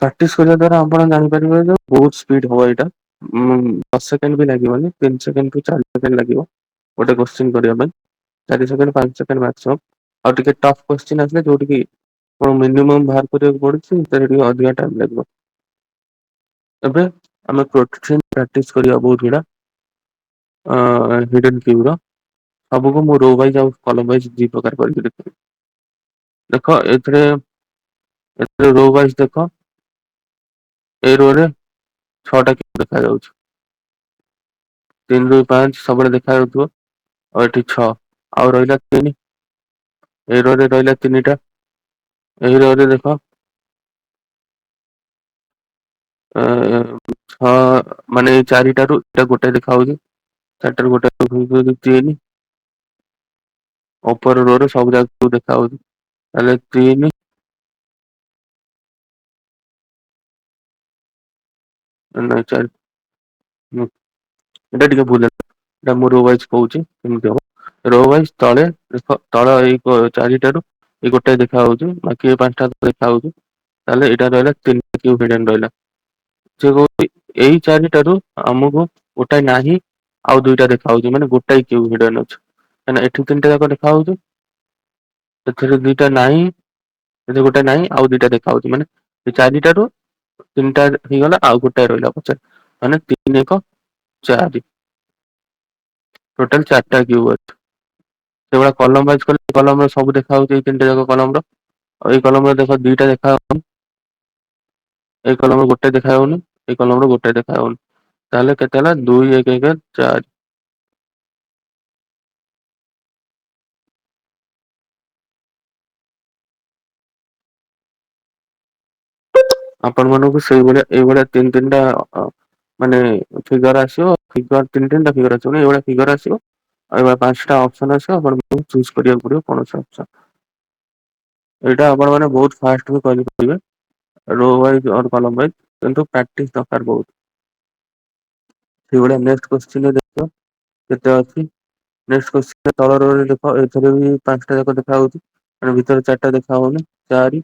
ପ୍ରାକ୍ଟିସ କରିବା ଦ୍ଵାରା ଆପଣ ଜାଣିପାରିବେ ଯେ ବହୁତ ସ୍ପିଡ ହବ ଏଇଟା 10 ସେକେଣ୍ଡ ବି ଲାଗିବନି 3 ସେକେଣ୍ଡ ରୁ 4 ସେକେଣ୍ଡ ଲାଗିବ ଗୋଟେ କୋଶ୍ଚିନ୍ କରିବା ପାଇଁ 4 ସେକେଣ୍ଡ 5 ସେକେଣ୍ଡ ମାକ୍ସିମମ୍ ଆଉ ଟିକେ ଟଫ୍ କୋଶ୍ଚିନ୍ ଆସିଲେ ଯୋଉଠିକି ଆପଣ ମିନିମମ୍ ବାହାର କରିବାକୁ ପଡୁଛି ସେଥିରେ ଟିକେ ଅଧିକା ଟାଇମ ଲାଗିବ। ଏବେ ଆମେ ପ୍ରାକ୍ଟିସ କରିବା ବହୁତ ଗୁଡା ହିଡେନ୍ କ୍ୟୁର ସବୁକୁ ମୁଁ ରୋ ୱାଇଜ ଆଉ କଲମ ୱାଇଜ ଦି ପ୍ରକାର କରିକି ଦେଖେଇବି। ଦେଖ ଏଥିରେ ରୋ ୱାଇଜ ଦେଖ ଏଇ ରୋରେ 6ଟା କ୍ୟୁ ଦେଖାଯାଉଛି। 3 2 5 ସବୁବେଳେ ଦେଖାଯାଉଥିବ ଆଉ ଏଠି 6 ଆଉ ରହିଲା 3 ଏଇ ରୋ ରେ ରହିଲା 3ଟା ଏଇ ରୋ ରେ ଦେଖ ଛଅ ମାନେ ଏଇ 4ଟାରୁ ଏଇଟା ଗୋଟେ ଦେଖା ହଉଛି 4ଟାରୁ ଗୋଟେ 3 ଉପର ରୋ ରେ ସବୁ ଯାକ ଦେଖା ହଉଛି ତାହେଲେ 3 ହୁଁ, ଏଇଟା ଟିକେ ଭୁଲ ହେଲା। ଏଇଟା ମୁଁ ରୋ ୱାଇଜ କହୁଛି କେମିତି ହବ। ରୋ ୱାଇଜ ତଳେ ଦେଖ, ତଳ ଏଇ ଚାରିଟାରୁ ଏଇ ଗୋଟେ ଦେଖା ହଉଛି, ବାକି ଏ ପାଞ୍ଚଟା ଦେଖା ହଉଛି। ତାହେଲେ ଏଇଟା ରହିଲା ତିନିଟା କ୍ୟୁବ ହିଡେନ ରହିଲା। ସେ କହୁଛି ଏଇ ଚାରିଟାରୁ ଆମକୁ ଗୋଟାଏ ନାହିଁ ଆଉ ଦୁଇଟା ଦେଖା ହଉଛି, ମାନେ ଗୋଟାଏ କ୍ୟୁବ ହିଡେନ ଅଛି। କାହିଁକିନା ଏଠି ତିନିଟା ଯାକ ଦେଖା ହଉଛି, ସେଥିରେ ଦିଟା ନାହିଁ, ଏଠି ଗୋଟେ ନାହିଁ ଆଉ ଦିଟା ଦେଖା ହଉଛି, ମାନେ ଏ ଚାରିଟାରୁ ତିନିଟା ହେଇଗଲା ଆଉ ଗୋଟାଏ ରହିଲା ପଛରେ, ମାନେ ତିନି ଏକ ଚାରି, ଟୋଟାଲ ଚାରିଟା କ୍ୟୁବ ଅଛି। ସେଇଭଳିଆ କଲମ ୱାଇଜ କଲେ କଲମରେ ସବୁ ଦେଖା ହଉଛି, ଏଇ ତିନିଟା ଯାକ କଲମର। ଆଉ ଏଇ କଲମରେ ଦେଖ ଦିଟା ଦେଖା ହଉନି, ଏଇ କଲମରେ ଗୋଟେ ଦେଖା ହଉନି, ଏଇ କଲମରେ ଗୋଟେ ଦେଖା ହଉନି। ତାହେଲେ କେତେ ହେଲା, ଦୁଇ ଏକ ଏକ ଚାରି। ଆପଣ ମାନଙ୍କୁ ସେଇଭଳିଆ ଏଇଭଳିଆ ତିନି ତିନିଟା ମାନେ ଫିଗର ଆସିବ, ଫିଗର ତିନି ତିନିଟା ଫିଗର ଆସିବ, ଏଇଭଳିଆ ଫିଗର ଆସିବ। ଆଉ ଏଇଭଳିଆ ପାଞ୍ଚଟା ଅପସନ ଆସିବ, ଆପଣଙ୍କୁ ଚୁଜ କରିବାକୁ ପଡିବ କୌଣସି ଅପସନ। ଏଇଟା ଆପଣ ମାନେ ବହୁତ ଫାଷ୍ଟ ବି କରିପାରିବେ, ରୋ ୱାଇଜ ଅର କଲମ ୱାଇଜ, କିନ୍ତୁ ପ୍ରାକ୍ଟିସ ଦରକାର ବହୁତ। ସେଇଭଳିଆ ନେକ୍ସଟ କୋଶ୍ଚିନ ଦେଖିବ କେତେ ଅଛି। ନେକ୍ସଟ କୋଶ୍ଚିନ ତଳ ରୋ ରେ ଦେଖ, ଏଥିରେ ବି ପାଞ୍ଚଟା ଯାକ ଦେଖା ହଉଛି। ମାନେ ଭିତରେ ଚାରିଟା ଦେଖା ହଉନି, ଚାରି।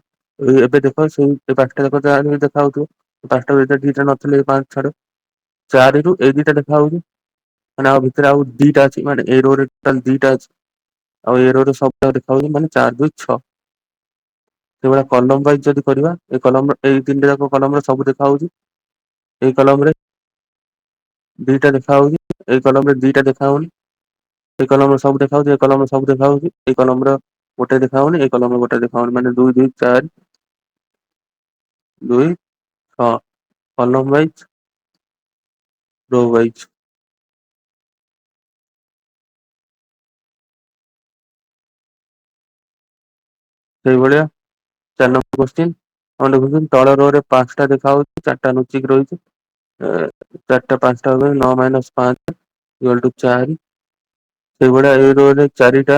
ଏବେ ଦେଖ ସେଇ ପାଞ୍ଚଟା ଯାକ ଯାହା ଦେଖା ହଉଥିବ, ପାଞ୍ଚଟା ଭିତରେ ଦିଟା ନଥିଲେ ପାଞ୍ଚ ଛାଡ। ଚାରିରୁ ଏଇ ଦିଟା ଦେଖା ହଉଛି, ମାନେ ଆଉ ଭିତରେ ଆଉ ଦିଟା ଅଛି, ମାନେ ଏ ରୋ ରେ ଟୋଟାଲ ଦିଟା ଅଛି। ଆଉ ଏ ରୋ ରେ ସବୁ ଦେଖା ହଉଛି, ମାନେ ଚାରି ଦୁଇ ଛଅ। ସେଇଭଳିଆ କଲମ ୱାଇଜ ଯଦି କରିବା, ଏଇ କଲମ ଏଇ ତିନିଟା ଯାକ କଲମରେ ସବୁ ଦେଖା ହଉଛି। ଏଇ କଲମରେ ଦିଟା ଦେଖା ହଉଛି, ଏଇ କଲମରେ ଦିଟା ଦେଖା ହଉନି। ଏଇ କଲମରେ ସବୁ ଦେଖା ହଉଛି, ଏଇ କଲମରେ ସବୁ ଦେଖା ହଉଛି, ଏଇ କଲମର ଗୋଟେ ଦେଖା ହଉନି, ଏଇ କଲମରେ ଗୋଟେ ଦେଖା ହଉନି, ମାନେ ଦୁଇ ଦୁଇ ଚାରି, ଦୁଇ ଛଅ। କଲମ ୱାଇଜ, ରୋ ୱାଇଜ। ସେଇଭଳିଆ 4 ନମ୍ବର କୋଶ୍ଚିନ୍। ଆପଣ ଦେଖୁଛନ୍ତି ତଳ ରୋ ରେ ପାଞ୍ଚଟା ଦେଖା ହଉଛି, ଚାରିଟା ଲୁଚିକି ରହିଛି। ଚାରିଟା ପାଞ୍ଚଟା ହବ 9 - 5 = 4। ସେଇଭଳିଆ ଏଇ ରୋ ରେ ଚାରିଟା,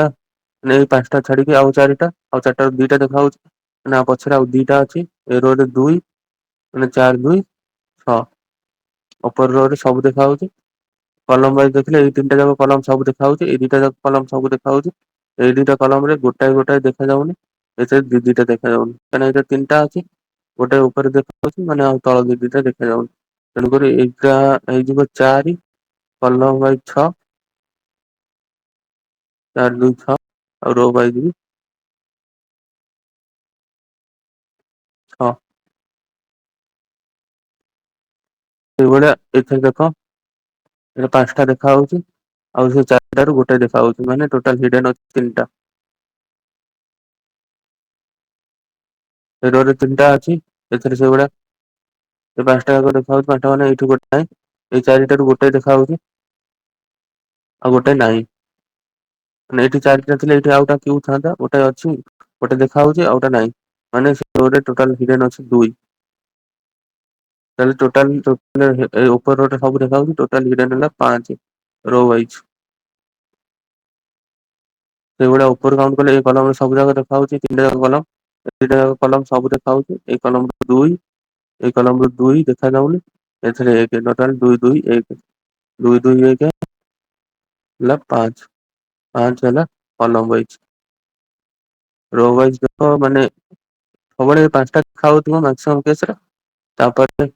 ମାନେ ଏଇ ପାଞ୍ଚଟା ଛାଡିକି ଆଉ ଚାରିଟା, ଆଉ ଚାରିଟାରୁ ଦିଟା ଦେଖା ହଉଛି। ମାନେ ଆ ପଛରେ ଆଉ ଦିଟା ଅଛି, ଏ ରୋ ରେ ଦୁଇ, ମାନେ ଚାରି ଦୁଇ ଛଅ। ଉପର ରୋ ରେ ସବୁ ଦେଖା ହଉଛି। କଲମ ୱାଇଜ ଦେଖିଲେ ଏଇ ତିନିଟା ଯାକ କଲମ ସବୁ ଦେଖା ହଉଛି, ଏଇ ଦିଟା ଯାକ କଲମ ସବୁ ଦେଖା ହଉଛି। ଏଇ ଦିଟା କଲମ ରେ ଗୋଟାଏ ଗୋଟାଏ ଦେଖାଯାଉନି, ଏଥିରେ ଦି ଦିଟା ଦେଖାଯାଉନି, କାହିଁକିନା ଏଥିରେ ତିନିଟା ଅଛି। ଗୋଟେ ଉପରେ ଦେଖାଯାଉଛି, ମାନେ ଆଉ ତଳ ଦିଟା ଦେଖାଯାଉନି। ତେଣୁକରି ଏଇଟା ହେଇଯିବ ଚାରି, କଲମ ୱାଇଜ ଛଅ। ଚାରି ଦୁଇ ଛଅ, ଆଉ ରୋ ୱାଇଜ ବି ଛଅ। ସେଇଭଳିଆ ଏଥିରେ ଦେଖ, ଏଥିରେ ପାଞ୍ଚଟା ଦେଖା ହଉଛି। ଆଉ ସେ ଚାରିଟାରୁ ଗୋଟେ ଦେଖା ହଉଛି, ମାନେ ଟୋଟାଲ ହିଡେନ୍ ଅଛି ତିନିଟା। ଏ ରୋ ରେ ତିନିଟା ଅଛି, ଏଥିରେ ସେଇଭଳିଆ ଏ ପାଞ୍ଚଟା ଯାକ ଦେଖା ହଉଛି, ପାଞ୍ଚଟା ମାନେ ଏଇଠୁ ଗୋଟାଏ, ଏଇ ଚାରିଟାରୁ ଗୋଟେ ଦେଖା ହଉଛି। ଆଉ ଗୋଟେ ନାହିଁ। ମାନେ ଏଇଠି ଚାରିଟା ଥିଲେ ଏଇଠି ଆଉଟା କ୍ୟୁ ଥାନ୍ତା, ଗୋଟେ ଅଛି ଗୋଟେ ଦେଖା ହଉଛି ଆଉଟା ନାହିଁ। ମାନେ ସେ ରୋ ରେ ଟୋଟାଲ ହିଡେନ୍ ଅଛି ଦୁଇ। ତାହେଲେ ଟୋଟାଲ ଉପର ରୋ ଟା ସବୁ ଦେଖା ହଉଛି, ଟୋଟାଲ ହିଡେନ୍ ହେଲା ପାଞ୍ଚ ରୋ ୱାଇଜ। ସେଇଭଳିଆ ଉପର କାଉଣ୍ଟ କଲେ, ଏଇ କଲମରେ ସବୁ ଯାକ ଦେଖା ହଉଛି, ତିନିଟା ଯାକ କଲମ। ଏ ଦିଟା ଯାକ କଲମ ସବୁ ଦେଖା ହଉଛି, ଏଇ କଲମରେ ଦୁଇ, ଏଇ କଲମରେ ଦୁଇ ଦେଖାଯାଉନି, ଏଥିରେ ଏକ, ଟୋଟାଲ ଦୁଇ ଦୁଇ ଏକ। ଦୁଇ ଦୁଇ ଏକ ହେଲା ପାଞ୍ଚ, ପାଞ୍ଚ ହେଲା କଲମ ୱାଇଜ। ରୋ ୱାଇଜ ଦେଖ, ମାନେ ସବୁବେଳେ ପାଞ୍ଚଟା ଦେଖା ହଉଥିବ ମାକ୍ସିମମ୍ କେସରେ, ତାପରେ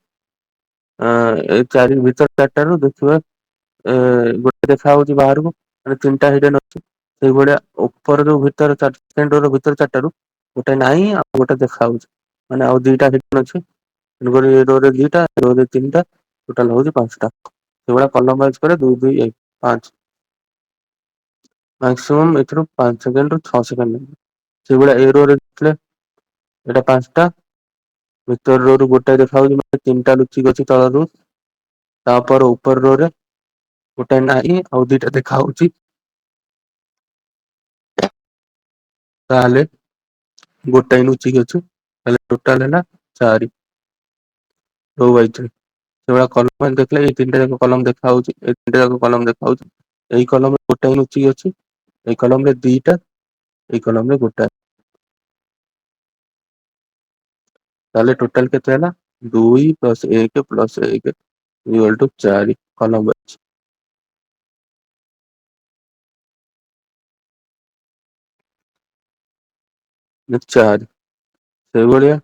ଏଇ ଚାରି ଭିତର ଚାରିଟାରୁ ଦେଖିବା ଗୋଟେ ଦେଖା ହଉଛି ବାହାରକୁ, ମାନେ ତିନିଟା ହିଡେନ୍ ଅଛି। ସେଇଭଳିଆ ଉପର ଯୋଉ ଭିତରେ ସେକେଣ୍ଡ ରୋ ର ଭିତର ଚାରିଟାରୁ ଗୋଟେ ନାହିଁ, ଆଉ ଗୋଟେ ଦେଖା ହଉଛି, ମାନେ ଆଉ ଦିଟା ହିଡେନ୍ ଅଛି। ତେଣୁକରି ଏ ରୋ ରେ ଦିଟା, ଏ ରୋ ରେ ତିନିଟା, ଟୋଟାଲ ହଉଛି ପାଞ୍ଚଟା। ସେଇଭଳିଆ କଲମ ୱାଇଜ କଲେ ଦୁଇ ଦୁଇ ଏକ ପାଞ୍ଚ। ମାକ୍ସିମମ୍ ଏଥିରୁ 5 ସେକେଣ୍ଡ ରୁ 6 ସେକେଣ୍ଡ ଲାଗିବ। ସେଇଭଳିଆ ଏ ରୋ ରେ ଦେଖିଲେ ଏଇଟା ପାଞ୍ଚଟା, ଭିତର ରୋ ରୁ ଗୋଟାଏ ଦେଖା ହଉଛି, ମାନେ ତିନିଟା ଲୁଚିକି ଅଛି ତଳ ରୁ। ତାପରେ ଉପର ରୋ ରେ ଗୋଟେ ନାହିଁ, ଆଉ ଦିଟା ଦେଖା ହଉଛି। ତାହେଲେ ଗୋଟାଏ ଲୁଚିକି ଅଛି, ତାହେଲେ ଟୋଟାଲ ହେଲା ଚାରି। ରୋ ୱାଇଜ ରେ। ସେଇଭଳିଆ କଲମ ୱାଇଜ ଦେଖିଲେ ଏଇ ତିନିଟା ଯାକ କଲମ ଦେଖା ହଉଛି, ଏଇ ତିନିଟା ଯାକ କଲମ ଦେଖା ହଉଛି। ଏଇ କଲମରେ ଗୋଟାଏ ଲୁଚିକି ଅଛି, ଏଇ କଲମରେ ଦିଟା, ଏଇ କଲମରେ ଗୋଟାଏ। ତାହେଲେ ଟୋଟାଲ କେତେ ହେଲା, ଦୁଇ ପ୍ଲସ ଏକ ପ୍ଲସ ଏକ। ଇକ୍ୱାଲ୍ ଟୁ 4 କଲମ ୱାଇଜ। ନେକ୍ସଟ 4 ସେଇଭଳିଆ।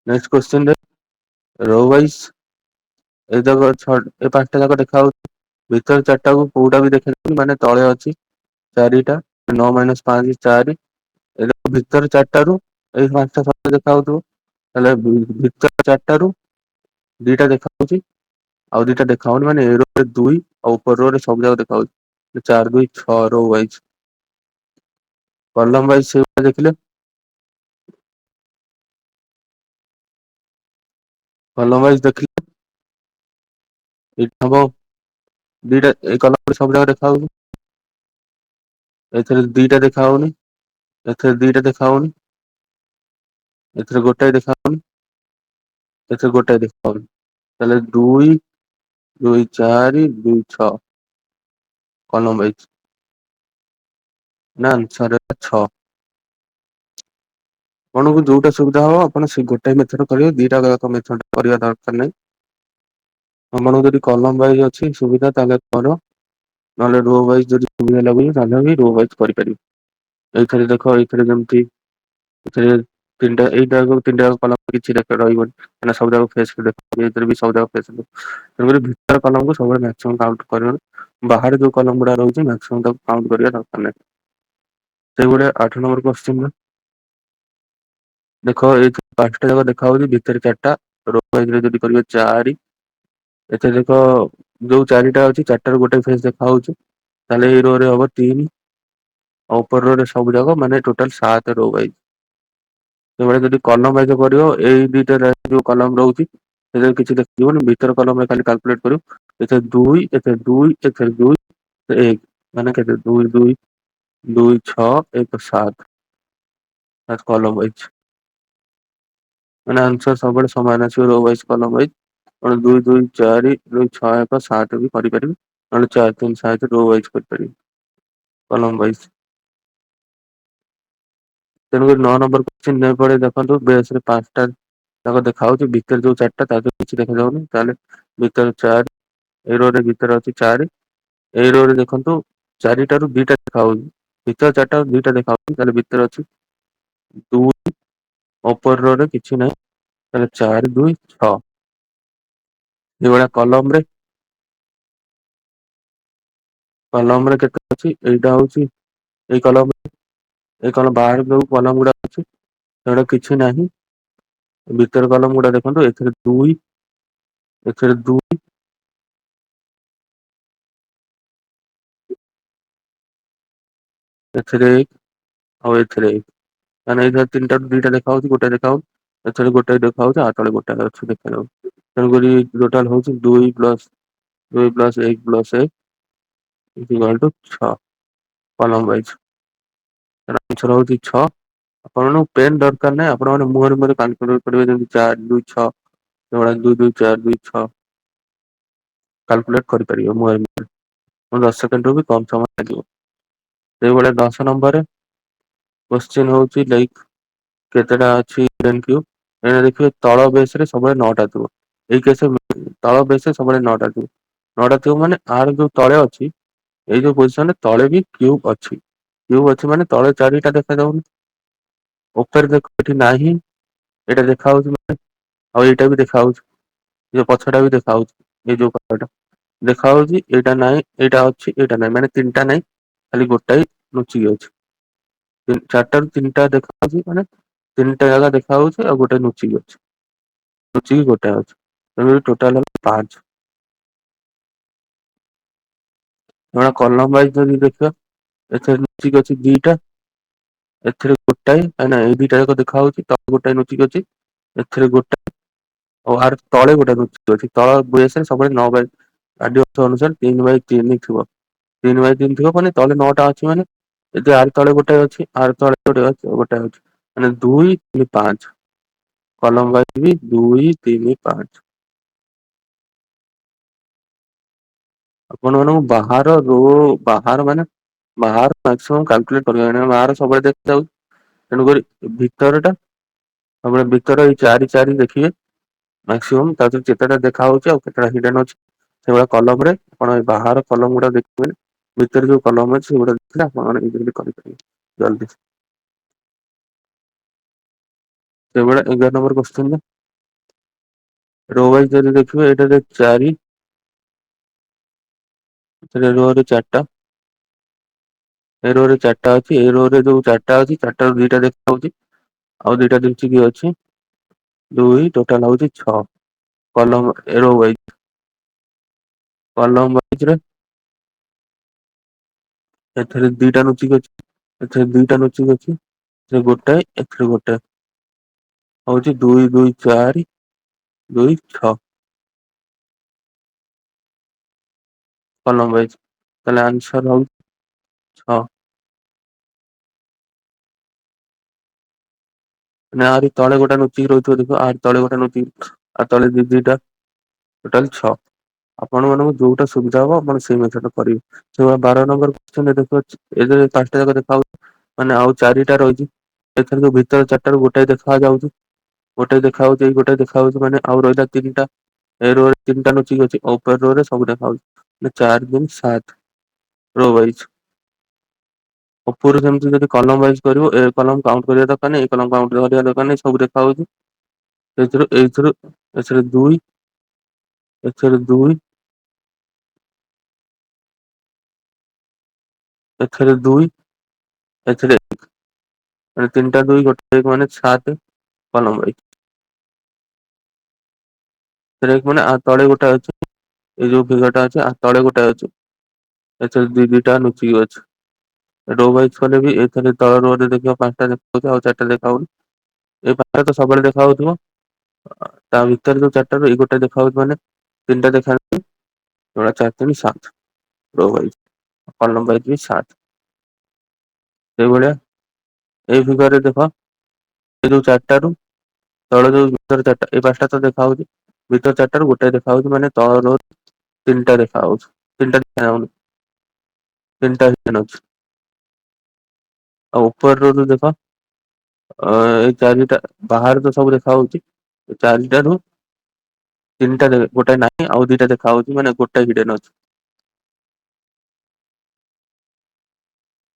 ନେକ୍ସଟ କ୍ୱେଶ୍ଚନ ରେ ରୋ ୱାଇଜ ଏ ଯାକ ଏ ପାଞ୍ଚଟା ଯାକ ଦେଖା ହଉଛି। ଭିତର ଚାରିଟାକୁ କୋଉଟା ବି ଦେଖେଇବନି ମାନେ ତଳେ ଅଛି ଚାରିଟା 9 - 5 4। ଏ ଭିତର ଚାରିଟାରୁ ଏଇ ପାଞ୍ଚଟା ସତ ଦେଖା ହଉଥିବ। ତାହେଲେ ଭିତର ଚାରିଟାରୁ ଦିଟା ଦେଖା ହଉଛି ଆଉ ଦିଟା ଦେଖା ହଉନି ମାନେ ଏ ରୋ ରେ 2 ଆଉ ଉପର ରୋ ରେ ସବୁ ଯାକ ଦେଖା ହଉଛି। 4 2 6 ରୋ ୱାଇଜ। କଲମ ୱାଇଜ ସେଇଭଳିଆ ଦେଖିଲେ କଲମ ୱାଇଜ ଦେଖିଲେ ଏଇଟା ହବ ଦିଟା ଏଇ କଲମରେ ସବୁ ଯାକ ଦେଖା ହଉଛି। ଏଥିରେ ଦିଟା ଦେଖା ହଉନି ଏଥିରେ ଦିଟା ଦେଖା ହଉନି ଏଥିରେ ଗୋଟାଏ ଦେଖା ହଉନି ଏଥିରେ ଗୋଟାଏ ଦେଖା ହଉନି। ତାହେଲେ 2 2 4 2 6 କଲମ ୱାଇଜ। ନା ଆନ୍ସର ହେଲା 6। ଆପଣଙ୍କୁ ଯୋଉଟା ସୁବିଧା ହବ ଆପଣ ସେ ଗୋଟାଏ ମେଥଡ କରିବେ ଦିଟା ଯାକ ମେଥଡ କରିବା ଦରକାର ନାହିଁ। ଆପଣଙ୍କୁ ଯଦି କଲମ ୱାଇଜ ଅଛି ସୁବିଧା ତାହେଲେ କର। ନହେଲେ ରୋ ୱାଇଜ ଯଦି ସୁବିଧା ଲାଗୁଛି ତାହେଲେ ବି ରୋ ୱାଇଜ କରିପାରିବେ। ଏଇଥିରେ ଦେଖ ଏଇଥିରେ ଯେମିତି ଏଥିରେ ତିନିଟା ଏଇଟା ତିନିଟା କଲମ କିଛି ରହିବନି କାହିଁକିନା ସବୁ ଯାକ ଫେସ ଦେଖ ଏଥିରେ ବି ସବୁ ଯାକ ଫେସ ତେଣୁକରି ଭିତର କଲମକୁ ସବୁବେଳେ ମାକ୍ସିମମ୍ କାଉଣ୍ଟ କରିବ। ବାହାରେ ଯୋଉ କଲମ ଗୁଡା ରହୁଛି ମାକ୍ସିମମ୍ ତାକୁ କାଉଣ୍ଟ କରିବା ଦରକାର ନାହିଁ। ସେଇଭଳିଆ 8 ନମ୍ବର କ୍ୱେଶ୍ଚନ ଦେଖ ଏଇ ପାଞ୍ଚଟା ଯାକ ଦେଖା ହଉଛି ଭିତରେ ଚାରିଟା ରୋ ୱାଇଜରେ ଯଦି କରିବେ 4 ଏଥିରେ ଦେଖ ଯୋଉ ଚାରିଟା ଅଛି ଚାରିଟାରୁ ଗୋଟେ ଫେଜ ଦେଖା ହଉଛି ତାହେଲେ ଏଇ ରୋ ରେ ହବ 3 ଆଉ ଉପର ରୋ ରେ ସବୁ ଯାକ ମାନେ ଟୋଟାଲ 7 ରୋ ୱାଇଜ। ସେଭଳିଆ ଯଦି କଲମ ୱାଇଜ କରିବ ଏଇ ଦିଟା ଯୋଉ କଲମ ରହୁଛି ସେଥିରେ କିଛି ଦେଖାଯିବନି ଭିତର କଲମରେ ଖାଲି କାଲକୁଲେଟ କରିବ ଏଥିରେ 2 ଏଥିରେ 2 ଏଥିରେ 2 1 ମାନେ କେତେ 2 2 2 6 1 7 କଲମ ୱାଇଜ। ମାନେ ଆନ୍ସର ସବୁବେଳେ ସମାନ ଆସିବ ରୋ ୱାଇଜ କଲମ ୱାଇଜ। ଆପଣ 2 2 4 2 6 1 7 ବି କରିପାରିବେ ନହେଲେ 4 3 7 ରୋ ୱାଇଜ କରିପାରିବେ କଲମ ୱାଇଜ। ତେଣୁକରି 9 ନମ୍ବର କ୍ୱେଶ୍ଚନ ପଡେ ଦେଖନ୍ତୁ ବେସରେ ପାଞ୍ଚଟା ତାଙ୍କ ଦେଖା ହଉଛି ଭିତରେ ଯୋଉ ଚାରିଟା ତା ଦେହରୁ କିଛି ଦେଖାଯାଉନି ତାହେଲେ ଭିତରେ 4 ଏଇ ରୋ ରେ ଭିତରେ ଅଛି 4 ଏଇ ରୋ ରେ ଦେଖନ୍ତୁ ଚାରିଟାରୁ ଦିଟା ଦେଖା ହଉଛି ଭିତର ଚାରିଟାରୁ ଦିଟା ଦେଖା ହଉଛି ତାହେଲେ ଭିତରେ ଅଛି 2 ଉପର ରୋ ରେ କିଛି ନାହିଁ ତାହେଲେ 4 2 6 ଏଇଭଳିଆ କଲମରେ କେତେ ଅଛି ଏଇଟା ହଉଛି ଏଇ କଲମ ଏଇ କଲମ ବାହାରେ ଯୋଉ କଲମ ଗୁଡା ଅଛି ସେଗୁଡା କିଛି ନାହିଁ। ଭିତର କଲମ ଗୁଡା ଦେଖନ୍ତୁ ଏଥିରେ 2 ଏଥିରେ 2 ଏଥିରେ 1 ଆଉ ଏଥିରେ 1 ମାନେ ଏଇଥିରେ ତିନିଟାରୁ ଦିଟା ଦେଖା ହଉଛି ଗୋଟେ ଦେଖା ହଉନି ଏଥିରେ ଗୋଟାଏ ଦେଖା ହଉଛି ଆଉ ତଳେ ଗୋଟାଏ ଅଛି ଦେଖାଯାଉଛି। ତେଣୁକରି ଟୋଟାଲ ହଉଛି 2 plus 2 plus 1 plus 1 equal to 6 କଲମ ୱାଇଜ। ତାର ଆନ୍ସର ହଉଛି 6। ଆପଣମାନଙ୍କୁ ପେନ୍ ଦରକାର ନାହିଁ ଆପଣ ମାନେ ମୁହରେ ମୁହରେ କାଲକୁଲେଟ କରିବେ ଯେମିତି 4 2 6 ସେଭଳିଆ 2 2 4 2 6 କାଲକୁଲେଟ କରିପାରିବେ ମୁହରେ ମୁହରେ 10 ସେକେଣ୍ଡରୁ ବି କମ ସମୟ ଲାଗିବ। ସେଇଭଳିଆ 10 ନମ୍ବରରେ କୋଶ୍ଚିନ୍ ହଉଛି ଲାଇକ କେତେଟା ଅଛି ଏଇନା ଦେଖିବେ ତଳ ବେସ ରେ ସବୁବେଳେ 9ଟା ଥିବ। ଏଇ କେସରେ ତଳ ବେଶରେ ସବୁବେଳେ 9ଟା ଥିବ 9ଟା ଥିବ ମାନେ ଆର ଯୋଉ ତଳେ ଅଛି ଏଇ ଯୋଉ ପୋଜିସନରେ ତଳେ ବି କ୍ୟୁବ ଅଛି କ୍ୟୁବ ଅଛି ମାନେ ତଳେ 4ଟା ଦେଖାଯାଉନି ଉପରେ ଦେଖ ଏଠି ନାହିଁ ଏଇଟା ଦେଖା ହଉଛି ମାନେ ଆଉ ଏଇଟା ବି ଦେଖା ହଉଛି ଯୋଉ ପଛଟା ବି ଦେଖା ହଉଛି ଏଇ ଯୋଉ କଲରଟା ଦେଖା ହଉଛି ଏଇଟା ନାହିଁ ଏଇଟା ଅଛି ଏଇଟା ନାହିଁ ମାନେ ତିନିଟା ନାହିଁ ଖାଲି ଗୋଟାଏ ଲୁଚିକି ଅଛି ଚାରିଟାରୁ ତିନିଟା ଦେଖାଯାଉଛି ମାନେ ତିନିଟା ଜାଗା ଦେଖା ହଉଛି ଆଉ ଗୋଟେ ଲୁଚିକି ଅଛି ଲୁଚିକି ଗୋଟାଏ ଅଛି ତେଣୁ ଟୋଟାଲ ହେଲା 5। ଏଭଳିଆ କଲମ ୱାଇଜ ଯଦି ଦେଖିବା ଏଥିରେ ଲୁଚିକି ଅଛି 2ଟା ଏଥିରେ ଗୋଟାଏ କାହିଁକିନା ଏଇ ଦିଟା ଯାକ ଦେଖା ହଉଛି ତଳେ ଗୋଟାଏ ଲୁଚିକି ଅଛି ଏଥିରେ ଗୋଟାଏ ଆଉ ଆର ତଳେ ଗୋଟେ ଲୁଚିକି ଅଛି ତଳ ବେସରେ ସବୁବେଳେ 9 ବାଇ ଅନୁସାରେ 3/3 ଥିବ 3/3 ଥିବ ମାନେ ତଳେ 9ଟା ଅଛି ମାନେ ଯଦି ଆର ତଳେ ଗୋଟେ ଅଛି ଆର ତଳେ ଗୋଟେ ଅଛି ମାନେ 2 3 5 କଲମ ୱାଇଜ ବି 2 3 5। ଆପଣ ମାନଙ୍କୁ ବାହାର ବାହାର ମାନେ ବାହାର ମାକ୍ସିମମ୍ କାଲକୁଲେଟ କରିବେ ବାହାର ସବୁବେଳେ ଦେଖାଯାଉଛି ତେଣୁକରି ଭିତର ଟା ସବୁବେଳେ ଭିତର ଏଇ 4 4 ଦେଖିବେ ମାକ୍ସିମମ୍ ତା ଭିତରୁ କେତେଟା ଦେଖା ହଉଛି ଆଉ କେତେଟା ହିଡେନ୍ ଅଛି ସେଇଭଳିଆ କଲମ ରେ ଆପଣ ଏଇ ବାହାର କଲମ ଗୁଡା ଦେଖିବେନି ଭିତରେ ଯୋଉ କଲମ ଅଛି ସେଗୁଡା ଦେଖିଲେ ଆପଣ ମାନେ ଇଜିଲି କରିପାରିବେ ଜଲ୍ଦି। ସେଇଭଳିଆ 11 ନମ୍ବର କୋଶ୍ଚିନ୍ ରେ ରୋ ୱାଇଜ ଯଦି ଦେଖିବେ ଏଇଟାରେ 4 ଏଥିରେ ରୋ ରେ 4ଟା ଏ ରୋ ରେ 4ଟା ଅଛି ଏ ରୋ ରେ ଯୋଉ 4ଟା ଅଛି 4ଟା ରୁ 2ଟା ଦେଖା ହଉଛି ଆଉ 2ଟା ଲୁଚିକି ଅଛି 2 ଟୋଟାଲ ହଉଛି 6 କଲମ ରୋ ୱାଇଜ କଲମ ୱାଇଜ ରେ ଏଥିରେ 2ଟା ଲୁଚିକି ଅଛି ଏଥିରେ 2ଟା ଲୁଚିକି ଅଛି ସେ ଗୋଟାଏ ଏଥିରେ ଗୋଟାଏ ହଉଛି 2 2 4 2 6 କଲମ ୱାଇଜ ତାହେଲେ ଆନ୍ସର ହଉଛି 6 ମାନେ ଆହୁରି ତଳେ ଗୋଟେ ଲୁଚିକି ରହୁଥିବ ଦେଖିବ ଆହୁରି ତଳେ ଗୋଟେ ଲୁଚିକି ଆଉ ତଳେ ଦିଟା ଟୋଟାଲ 6 ଆପଣ ମାନଙ୍କୁ ଯୋଉଟା ସୁବିଧା ହବ ଆପଣ ସେଇ ମେଥଡରେ କରିବେ। ସେ 12 ନମ୍ବର କୋଶ୍ଚିନ୍ ଦେଖ ଏ 5ଟା ଯାକ ଦେଖା ମାନେ ଆଉ 4ଟା ରହିଛି ଏଥର ଯୋଉ ଭିତର 4ଟା ରୁ ଗୋଟାଏ ଦେଖା ଯାଉଛି ଗୋଟେ ଦେଖା ହଉଛି ଏଇ ଗୋଟେ ଦେଖା ହଉଛି ମାନେ ଆଉ ରହିଲା 3ଟା ଏ ରୋ ରେ 3ଟା ଲୁଚିକି ଅଛି ଉପର ରୋ ରେ ସବୁ ଦେଖା ହାଉଛି 4 2 7 ରୋ ୱାଇଜ ଉପରୁ ସେମିତି ଯଦି କଲମ ୱାଇଜ କରିବ ଏ କଲମ କାଉଣ୍ଟ କରିବା ଦରକାର ନାହିଁ ଏ କଲମ କାଉଣ୍ଟ କରିବା ଦରକାର ନାହିଁ ସବୁ ଦେଖା ହଉଛି ଏଇଥିରୁ ଏଥିରେ 2 ଏଥିରେ 2 ଏଥିରେ 2 ଏଥିରେ 1 ମାନେ 3ଟା 2 ଗୋଟେ 1 ମାନେ 7 କଲମ ୱାଇଜ ଏଥିରେ 1 ମାନେ ଆ ତଳେ ଗୋଟେ ଅଛି ଏଇ ଯୋଉ ଫିଗରଟା ଅଛି ଆ ତଳେ ଗୋଟେ ଅଛି ଏଥିରେ ଦିଟା ଲୁଚିକି ଅଛି ରୋ ୱାଇଜ କଲେ ବି ଏଥିରେ ତଳ ରୋ ରେ ଦେଖିବ 5ଟା ଦେଖାଉଛି ଆଉ 4ଟା ଦେଖାହଉନି ଏଇ 5ଟା ତ ସବୁବେଳେ ଦେଖା ହଉଥିବ ତା ଭିତରେ ଯୋଉ 4ଟା ରୁ ଏଇ ଗୋଟେ ଦେଖା ହଉଛି ମାନେ 3ଟା ଦେଖା 4 3 7 ରୋ ୱାଇଜ କଲମ ୱାଇଜ ବି 7 ସେଇଭଳିଆ ଏଇ ଫିଗରରେ ଦେଖ ଏ ଯୋଉ 4ଟା ରୁ ତଳେ ଯୋଉ ଭିତରେ 4ଟା ଏଇ 5ଟା ତ ଦେଖା ହଉଛି ଭିତର 4ଟା ରୁ ଗୋଟେ ଦେଖା ହଉଛି ମାନେ ତଳ ରୋ 3ଟା ଦେଖା ହଉଛି 3ଟା ଦେଖାଯାଉନି 3ଟା ହିଡେନ୍ ଅଛି ଆଉ ଉପର ରୋ ରୁ ଦେଖ ଏଇ 4ଟା ବାହାରେ ତ ସବୁ ଦେଖା ହଉଛି 4ଟାରୁ 3ଟା ଗୋଟେ ନାହିଁ ଆଉ 2ଟା ଦେଖା ହଉଛି ମାନେ ଗୋଟେ ହିଡେନ୍ ଅଛି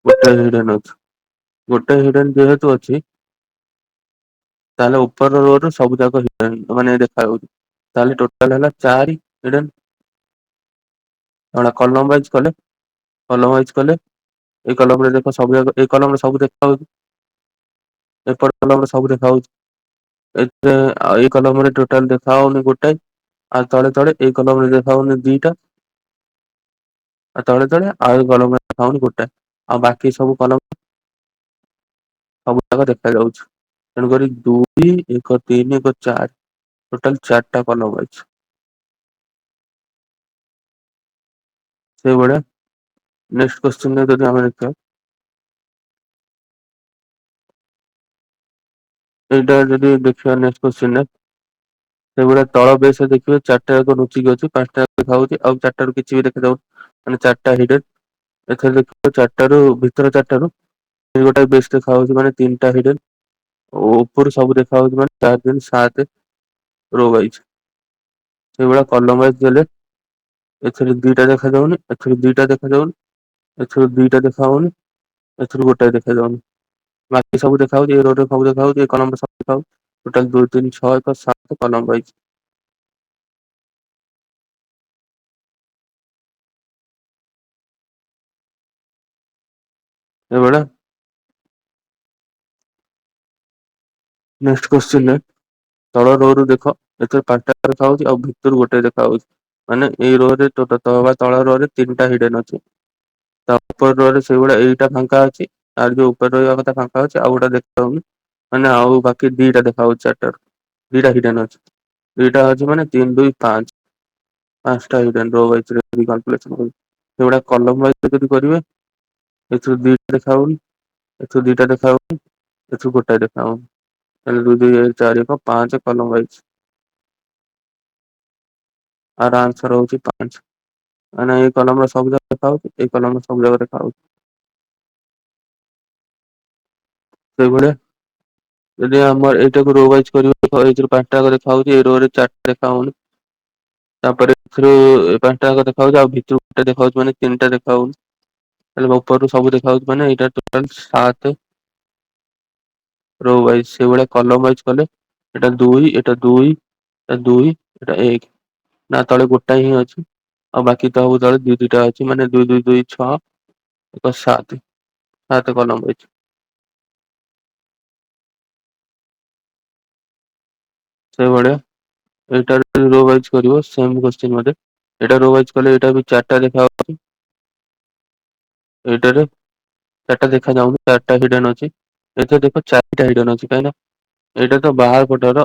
ଗୋଟେ ହିଡେନ୍ ଅଛି ଗୋଟେ ହିଡେନ୍ ଯେହେତୁ ଅଛି ତାହେଲେ ଉପର ରୋ ର ସବୁ ଯାକ ହିଡେନ୍ ମାନେ ଦେଖା ଯାଉଛି ତାହେଲେ ଟୋଟାଲ ହେଲା 4 ହିଡେନ୍ କଲମ ୱାଇଜ କଲେ ଏଇ କଲମରେ ଦେଖ ସବୁ ଯାକ ଏଇ କଲମରେ ସବୁ ଦେଖା ହଉଛି ଏପଟ କଲମରେ ସବୁ ଦେଖା ହଉଛି ଏଥିରେ ଆଉ ଏଇ କଲମରେ ଟୋଟାଲ ଦେଖା ହଉନି ଗୋଟାଏ ଆଉ ତଳେ ତଳେ ଏଇ କଲମରେ ଦେଖା ହଉନି 2ଟା ଆଉ ତଳେ ତଳେ ଆଉ ଏ କଲମରେ ଦେଖା ହଉନି ଗୋଟାଏ ଆଉ ବାକି ସବୁ କଲମ ସବୁ ଯାକ ଦେଖାଯାଉଛି ତେଣୁକରି 2 1 3 1 4 ଟୋଟାଲ 4ଟା କଲମ ଅଛି ସେଇଭଳିଆ ନେକ୍ସଟ କୋଶ୍ଚିନରେ ଯଦି ଆମେ ଦେଖିବା ଏଇଟା ଯଦି ଦେଖିବା ନେକ୍ସଟ କୋଶ୍ଚିନରେ ସେଇଭଳିଆ ତଳ ବେସରେ ଦେଖିବେ 4ଟା ଯାକ ଲୁଚିକି ଅଛି 5ଟା ଦେଖା ହଉଛି ଆଉ 4ଟାରୁ କିଛି ବି ଦେଖାଯାଉନି ମାନେ 4ଟା ହିଡେନ୍ ଏଥିରେ ଦେଖିବ 4ଟାରୁ ଭିତର 4ଟାରୁ ଗୋଟେ ବେଶ ଦେଖା ହଉଛି ମାନେ 3ଟା ହିଡେନ୍ ଉପରୁ ସବୁ ଦେଖା ହଉଛି ମାନେ 4 3 7 ରୋ ୱାଇଜ ସେଇଭଳିଆ କଲମ ୱାଇଜ ଦେଲେ ଏଥିରେ 2ଟା ଦେଖାଯାଉନି ଏଥିରେ 2ଟା ଦେଖାଯାଉନି ଏଥିରୁ 2ଟା ଦେଖା ହଉନି ଏଥିରୁ ଗୋଟାଏ ଦେଖାଯାଉନି ବାକି ସବୁ ଦେଖା ହଉଛି ଏ ରୋ ରେ ସବୁ ଦେଖା ହଉଛି ଏ କଲମରେ ସବୁ ଦେଖା ହଉଛି ଟୋଟାଲ 2 3 6 1 7 କଲମ ୱାଇଜ ଏଇଭଳିଆ ନେକ୍ସଟ କୋଶ୍ଚିନରେ ତଳ ରୋ ରୁ ଦେଖ ଏଥିରେ 5ଟା ଦେଖା ହଉଛି ଆଉ ଭିତରୁ ଗୋଟେ ଦେଖା ହଉଛି ମାନେ ଏଇ ରୋ ରେ ତଳ ରୋ ରେ 3ଟା ହିଡେନ୍ ଅଛି ତା ଉପର ରୋ ରେ ସେଇଭଳିଆ ଏଇଟା ଫାଙ୍କା ଅଛି ତାର ଯୋଉ ଉପରେ ରହିବା କଥା ଫାଙ୍କା ଅଛି ଆଉ ଗୋଟେ ଦେଖାଯାଉନି ମାନେ ଆଉ ବାକି 2ଟା ଦେଖା ହଉଛି 4ଟାରୁ 2ଟା ହିଡେନ୍ ଅଛି 2ଟା ଅଛି ମାନେ 3 2 5 5ଟା ହିଡେନ୍ ରୋ ୱାଇଜରେ କ୍ୟାଲକୁଲେସନ ସେଗୁଡା କଲମ ୱାଇଜରେ ଯଦି କରିବେ ଏଥିରୁ 2ଟା ଦେଖା ହଉନି ଏଥିରୁ 2ଟା ଦେଖା ହଉନି ଏଥିରୁ ଗୋଟାଏ ଦେଖା ହଉନି ତାହେଲେ 2 2 4 1 5 କଲମ ୱାଇଜ ଆର ଆନ୍ସର ହଉଛି 5 ମାନେ ଏଇ କଲମରେ ସବୁ ଯାକ ଦେଖା ହଉଛି ଏଇ କଲମରେ ସବୁ ଯାକ ଦେଖା ହଉଛି ସେଇଭଳିଆ ଯଦି ଆମର ଏଇଟାକୁ ରୋ ୱାଇଜ କରିବ ଏଇଥିରୁ 5ଟା ଯାକ ଦେଖାହଉଛି ଏଇ ରୋ ରେ 4ଟା ଦେଖା ହଉନି। ତାପରେ ଏଥିରୁ 5ଟା ଯାକ ଦେଖାହଉଛି ଆଉ ଭିତରୁ ଗୋଟେ ଦେଖାହଉଛି ମାନେ 3ଟା ଦେଖାହଉନି। ତାହେଲେ ଉପରୁ ସବୁ ଦେଖାହଉଛି ମାନେ ଏଇଟା ଟୋଟାଲ 7 ରୋ ୱାଇଜ। ସେଇଭଳିଆ କଲମ ୱାଇଜ କଲେ ଏଟା 2 ଏଟା 2 ଏଟା 2 ଏଟା 1 ନା ତଳେ ଗୋଟାଏ ହିଁ ଅଛି। ଆଉ ବାକି ତ ସବୁ ତଳେ 2 2ଟା ଅଛି ମାନେ 2 2 2 6 ଏକ 7 କଲମ ୱାଇଜ। ସେଇଭଳିଆ ଏଇଟାରେ ରୋ ୱାଇଜ କରିବ ସେମ କୋଶ୍ଚିନ ବୋଧେ। ଏଇଟା ରୋ ୱାଇଜ କଲେ ଏଇଟା ବି 4ଟା ଦେଖାହଉଛି। ଏଇଟାରେ 4ଟା ଦେଖାଯାଉନି 4ଟା ହିଡେନ୍ ଅଛି। ଏଥିରେ ଦେଖ 4ଟା ହିଡେନ୍ ଅଛି କାହିଁକି ନା ଏଇଟା ତ ବାହାର ପଟର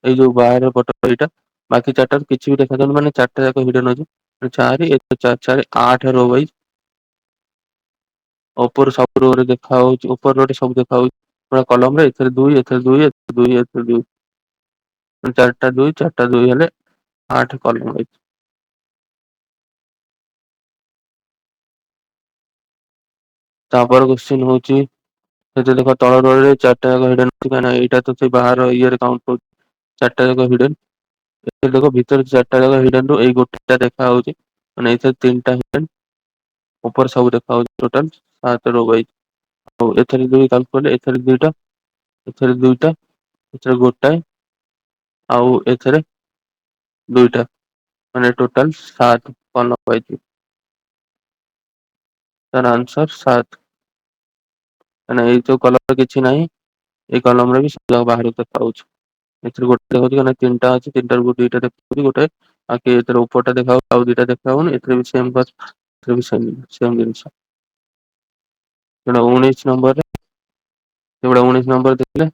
ଏଇ ଯୋଉ ବାହାର ପଟ ଏଇଟା ବାକି 4ଟାରୁ କିଛି ବି ଦେଖାଯାଉନି ମାନେ 4ଟା ଯାକ ହିଡେନ୍ ଅଛି। 4 ଏକ 4 4 8 ରୋ ୱାଇଜ। ଉପର ସବୁ ରୋରେ ଦେଖା ହଉଛି ଉପର ରୋ ରେ ସବୁ ଦେଖା ହଉଛି ପୁରା କଲମ ରେ ଏଥିରେ 2 ଏଥିରେ 2 ଏଥିରେ 2 ଏଥିରେ 2। 4ଟା 2 4ଟା 2 ହେଲେ 8 କଲମ ୱାଇଜ। ତାପର କୋଶ୍ଚିନ ହଉଛି ସେଠି ଦେଖ ତଳ ରୋ ରେ 4ଟା ଯାକ ହିଡେନ୍ ଅଛି କାହିଁକି ନା ଏଇଟା ତ ସେଇ ବାହାର ଇଏରେ କାଉଣ୍ଟ କରୁଛି। 4ଟା ଯାକ ହିଡେନ୍। ଏଥିରେ ଦେଖ ଭିତରେ 4ଟା ଯାକ ହିଡେନ୍ ରୁ ଏଇ ଗୋଟିଟା ଦେଖା ହଉଛି ମାନେ ଏଥିରେ 3ଟା ହିଡେନ୍। ଉପରେ ସବୁ ଦେଖା ହଉଛି ଟୋଟାଲ 7 ରୋ ୱାଇଜ। ଆଉ ଏଥିରେ 2 କାଉଣ୍ଟ କଲେ ଏଥିରେ 2ଟା ଏଥିରେ 2ଟା ଏଥିରେ ଗୋଟାଏ ଆଉ ଏଥିରେ 2ଟା ମାନେ ଟୋଟାଲ 7 କଲମ ୱାଇଜ। ତାର ଆନ୍ସର 7। କାହିଁକିନା ଏଇ ଯୋଉ କଲମରେ କିଛି ନାହିଁ ଏଇ କଲମରେ ବି ସବୁ ଯାକ ବାହାରକୁ ଦେଖାଯାଉଛି। ଏଥିରୁ ଗୋଟେ ଦେଖାଉଛି କାହିଁକିନା 3ଟା ଅଛି 3ଟାରୁ 2ଟା ଦେଖାଉଛି ଗୋଟେ ବାକି ଏଥିରେ ଉପରଟା ଦେଖାହଉଛି ଆଉ 2ଟା ଦେଖା ହଉନି ଏଥିରେ ବି ସେମ ଏଥିରେ ବି ସେମ ଜିନିଷ। ଯୋଉଟା 19 ନମ୍ବରରେ ଯୋଉଟା 19 ନମ୍ବର ଦେଖିଲେ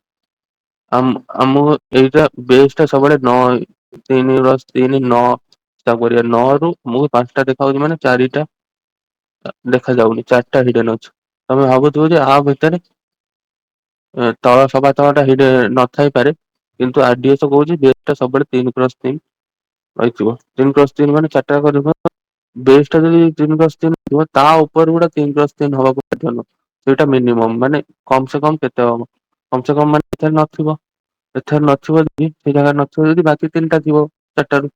ଆମକୁ ଏଇଟା ବେସ୍ ଟା ସବୁବେଳେ 9 3 + 3 9 ହିସାବ କରିବା 9 ରୁ ଆମକୁ 5ଟା ଦେଖାହଉଛି ମାନେ 4ଟା ଦେଖାଯାଉନି 4ଟା ହିଡେନ୍ ଅଛି। ତମେ ଭାବୁଥିବ ଯେ ଆ ଭିତରେ ତଳ ସବା ତଳଟା ନଥାଇପାରେ କିନ୍ତୁ RDS କହୁଛି ବେସ୍ ଟା ସବୁବେଳେ 3 + 3 ରହିଥିବ 3 + 3 ମାନେ 4ଟା ଯାକ ଦେଖ ବେସ୍ ଟା ଯଦି 3 + 3 ଥିବ ତା ଉପର ଗୁଡା 3 + 3 ହବାକୁ ବାଧ୍ୟ। ସେଇଟା ମିନିମମ ମାନେ କମ ସେ କମ କେତେ ହବ କମ ସେ କମ ମାନେ ଏଥିରେ ନଥିବ। ଏଥରେ ନଥିବ ଯଦି ସେଇ ଜାଗାରେ ନଥିବ ଯଦି ବାକି 3ଟା ଥିବ 4ଟାରୁ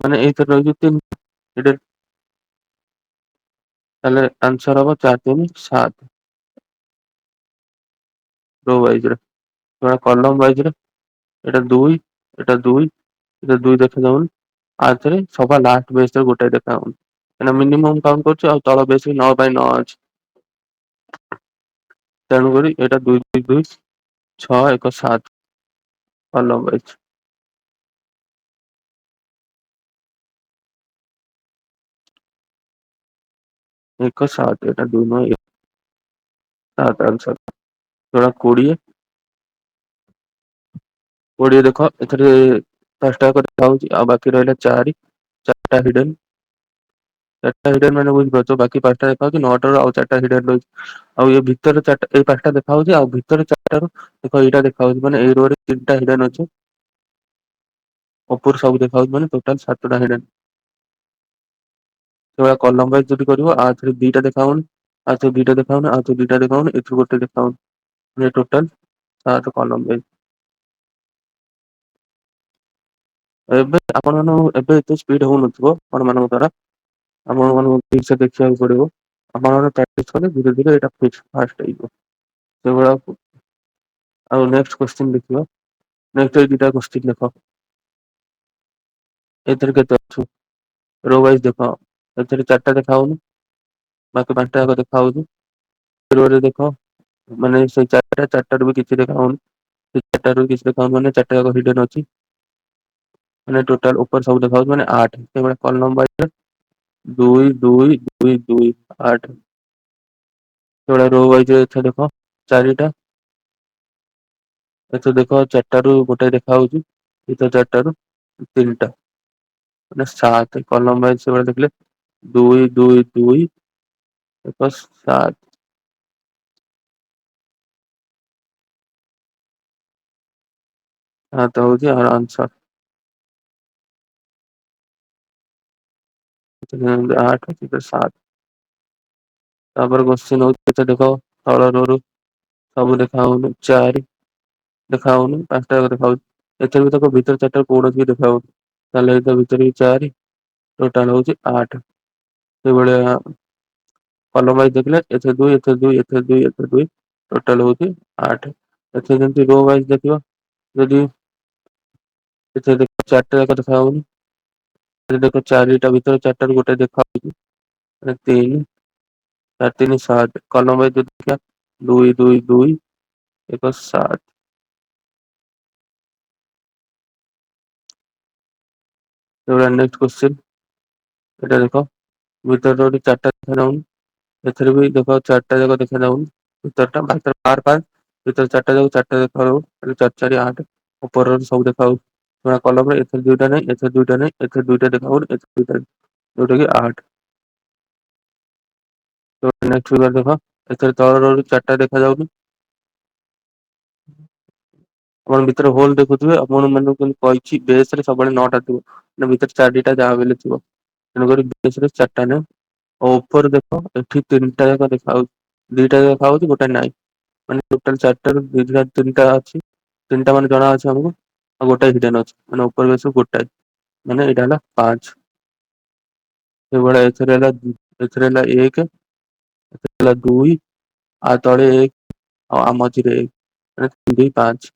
ମାନେ ଏଇଥିରେ ରହିଛି 3 ତାହେଲେ ଆନ୍ସର ହବ 4 3 7 ରୋ ୱାଇଜରେ। କଲମ ୱାଇଜରେ ଏଇଟା 2 ଏଇଟା 2 ଏଇଟା 2 ଦେଖାଯାଉନି। ଆଥରେ ସବା ଲାଷ୍ଟ ବେଞ୍ଚରେ ଗୋଟେ ଦେଖା ହଉନି କାହିଁକିନା ମିନିମମ୍ କାଉଣ୍ଟ କରୁଛୁ ଆଉ ତଳ ବେଶୀ 9 ବାଇ 9 ଅଛି। ତେଣୁକରି ଏଇଟା 2 2 2 6 1 7 କଲମ ୱାଇଜ। 1 7 ଏଟା 2 9 7 ଆନ୍ସର। ଯୋଉଟା 20 ଦେଖ ଏଥିରେ 5ଟା ଯାକ ଦେଖାହଉଛି ଆଉ ବାକି ରହିଲା 4ଟା ହିଡେନ୍। 4ଟା ହିଡେନ୍ ମାନେ ବୁଝିପାରୁଛ ବାକି 5ଟା ଦେଖାହଉଛି 9ଟାରୁ ଆଉ 4ଟା ହିଡେନ୍ ରହିଛି। ଆଉ ଏ ଭିତରେ 4ଟା ଏଇ 5ଟା ଦେଖା ହଉଛି ଆଉ ଭିତରେ 4ଟାରୁ ଦେଖ ଏଇଟା ଦେଖାହଉଛି ମାନେ ଏଇ ରୋ ରେ 3ଟା ହିଡେନ୍ ଅଛି। ଉପରୁ ସବୁ ଦେଖାହଉଛି ମାନେ ଟୋଟାଲ 7ଟା ହିଡେନ୍। ସେଇଭଳିଆ କଲମ ୱାଇଜ ଯଦି କରିବ ଆଥରେ 2ଟା ଦେଖାହଉନି ଆଥରେ 2ଟା ଦେଖାହଉନି ଆଥରେ 2ଟା ଦେଖାହଉନି ଏଥିରୁ ଗୋଟେ ଦେଖାହଉନି ମାନେ ଟୋଟାଲ 7 କଲମ ୱାଇଜ। ଏବେ ଆପଣ ମାନଙ୍କୁ ଏବେ ଏତେ ସ୍ପିଡ ହଉନଥିବ ଆପଣ ମାନଙ୍କ ଦ୍ଵାରା ଆପଣ ମାନଙ୍କୁ ଠିକ ସେ ଦେଖିବାକୁ ପଡିବ ଆପଣମାନେ ପ୍ରାକ୍ଟିସ କଲେ ଧୀରେ ଧୀରେ ଏଇଟା ଫାଷ୍ଟ ହେଇଯିବ। ସେଇଭଳିଆ ଆଉ ନେକ୍ସଟ କୋଶ୍ଚିନ୍ ଦେଖିବ ନେକ୍ସଟ ଏଇ 2ଟା କୋଶ୍ଚିନ୍ ଦେଖ। ଏଥିରେ କେତେ ଅଛି ରୋ ୱାଇଜ ଦେଖ ଏଥିରେ 4ଟା ଦେଖା ହଉନି ବାକି 5ଟା ଯାକ ଦେଖା ହଉଛି। ରୋ ରେ ଦେଖ ମାନେ ସେଇ 4ଟାରୁ ବି କିଛି ଦେଖା ହଉନି। ସେ 4ଟାରୁ କିଛି ଦେଖାହଉନି ମାନେ 4ଟା ଯାକ ହିଡେନ୍ ଅଛି। ମାନେ ଟୋଟାଲ ଉପରେ ସବୁ ଦେଖାହଉଛି ମାନେ 8 ସେଇଭଳିଆ କଲମ ୱାଇଜରେ 2 2 2 2 8। ସେଇଭଳିଆ ରୋ ୱାଇଜରେ ଏଥିରେ ଦେଖ 4ଟା ଏଥିରେ ଦେଖ 4ଟାରୁ ଗୋଟେ ଦେଖା ହଉଛି ଏଥିରେ 4ଟାରୁ 3ଟା ମାନେ 7 କଲମ ୱାଇଜ ସେଇଭଳିଆ ଦେଖିଲେ 2 2 2 ଏକ 7। ତ ହଉଛି ଆମର ଆନ୍ସର। 8 7। ତାପରେ କୋଶ୍ଚିନ ହଉଛି ଦେଖ ତଳ ରୋ ରୁ ସବୁ ଦେଖା ହଉନି 4 ଦେଖା ହଉନି, 5ଟା ଯାକ ଦେଖା ହଉଛି। ଏଥିରେ ବି ତାକୁ ଭିତର ଚାରିଟା କୌଣସି ବି ଦେଖା ହଉନି। ତାହେଲେ ତା ଭିତରେ ବି 4, ଟୋଟାଲ ହଉଛି 8। ସେଇଭଳିଆ କଲମ ୱାଇଜ ଦେଖିଲେ ଏଥିରେ 2, ଏଥିରେ 2, ଏଥିରେ 2, ଏଥିରେ 2, ଟୋଟାଲ ହଉଛି 8। ଏଥିରେ ଯେମିତି ରୋ ୱାଇଜ ଦେଖିବ, ଯଦି ଏଥିରେ ଦେଖ 4ଟା ଯାକ ଦେଖା ହଉନି, ଏଥିରେ ଦେଖ 4ଟା ଭିତରେ 4ଟାରୁ ଗୋଟେ ଦେଖା ହଉଛି, ମାନେ 3, 4, 3, 7। କଲମ ୱାଇଜ ଯଦି ଦେଖିବା 2, 2, 2, 7। ଏଗୁଡ଼ା ନେକ୍ସଟ କ୍ୱେଶ୍ଚନ, ଏଇଟା ଦେଖ ଭିତରେ ଗୋଟେ 4ଟା ଦେଖାଯାଉନି, ଏଥିରେ ବି ଦେଖ 4ଟା ଯାକ ଦେଖାଯାଉନି ଭିତରଟା, ଭିତରେ 5, ଭିତରେ 4ଟା ଯାକ 4ଟା ଦେଖାଯାଉ, 4, 4, 8 ଉପର ସବୁ ଦେଖାଯାଉଛି। ପୁରା କଲମରେ ଏଥିରେ 2ଟା ନାହିଁ, ଏଥିରେ 2ଟା ନାହିଁ, ଏଥିରେ 2ଟା ଦେଖାଯାଉନି, ଏଥିରେ 2ଟା ନାହିଁ, ଯୋଉଟା କି 8। ନେକ୍ସଟ ଫିଗର ଦେଖ, ଏଥିରେ ତଳ ରୋ ରୁ 4ଟା ଦେଖାଯାଉନି। ଆପଣ ଭିତରେ ହୋଲ ଦେଖୁଥିବେ, ଆପଣ ମାନଙ୍କୁ କହିଛି ବେସ ରେ ସବୁବେଳେ 9ଟା ଥିବ, ମାନେ ଭିତରେ 4ଟା ଯାହା ବି ହେଲେ ଥିବ, ତେଣୁକରି ବେସ ରେ 4ଟା ନାହିଁ। ଆଉ ଉପରେ ଦେଖ ଏଠି 3ଟା ଯାକ ଦେଖାଯାଉଛି, 2ଟା ଦେଖା ହଉଛି, ଗୋଟେ ନାହିଁ, ମାନେ ଟୋଟାଲ 4ଟାରୁ 2ଟା 3ଟା ଅଛି, 3ଟା ମାନେ ଜଣା ଅଛି ଆମକୁ, ଆଉ ଗୋଟାଏ ହିଡେନ୍ ଅଛି, ମାନେ ଉପର ବେସରୁ ଗୋଟାଏ, ମାନେ ଏଇଟା ହେଲା 5। ସେଇଭଳିଆ ଏଥିରେ ହେଲା 1, ଏଥିରେ ହେଲା 2, ଆ ତଳେ 1, ଆଉ ଆ ମଝିରେ 1, ମାନେ 3, 2, 5।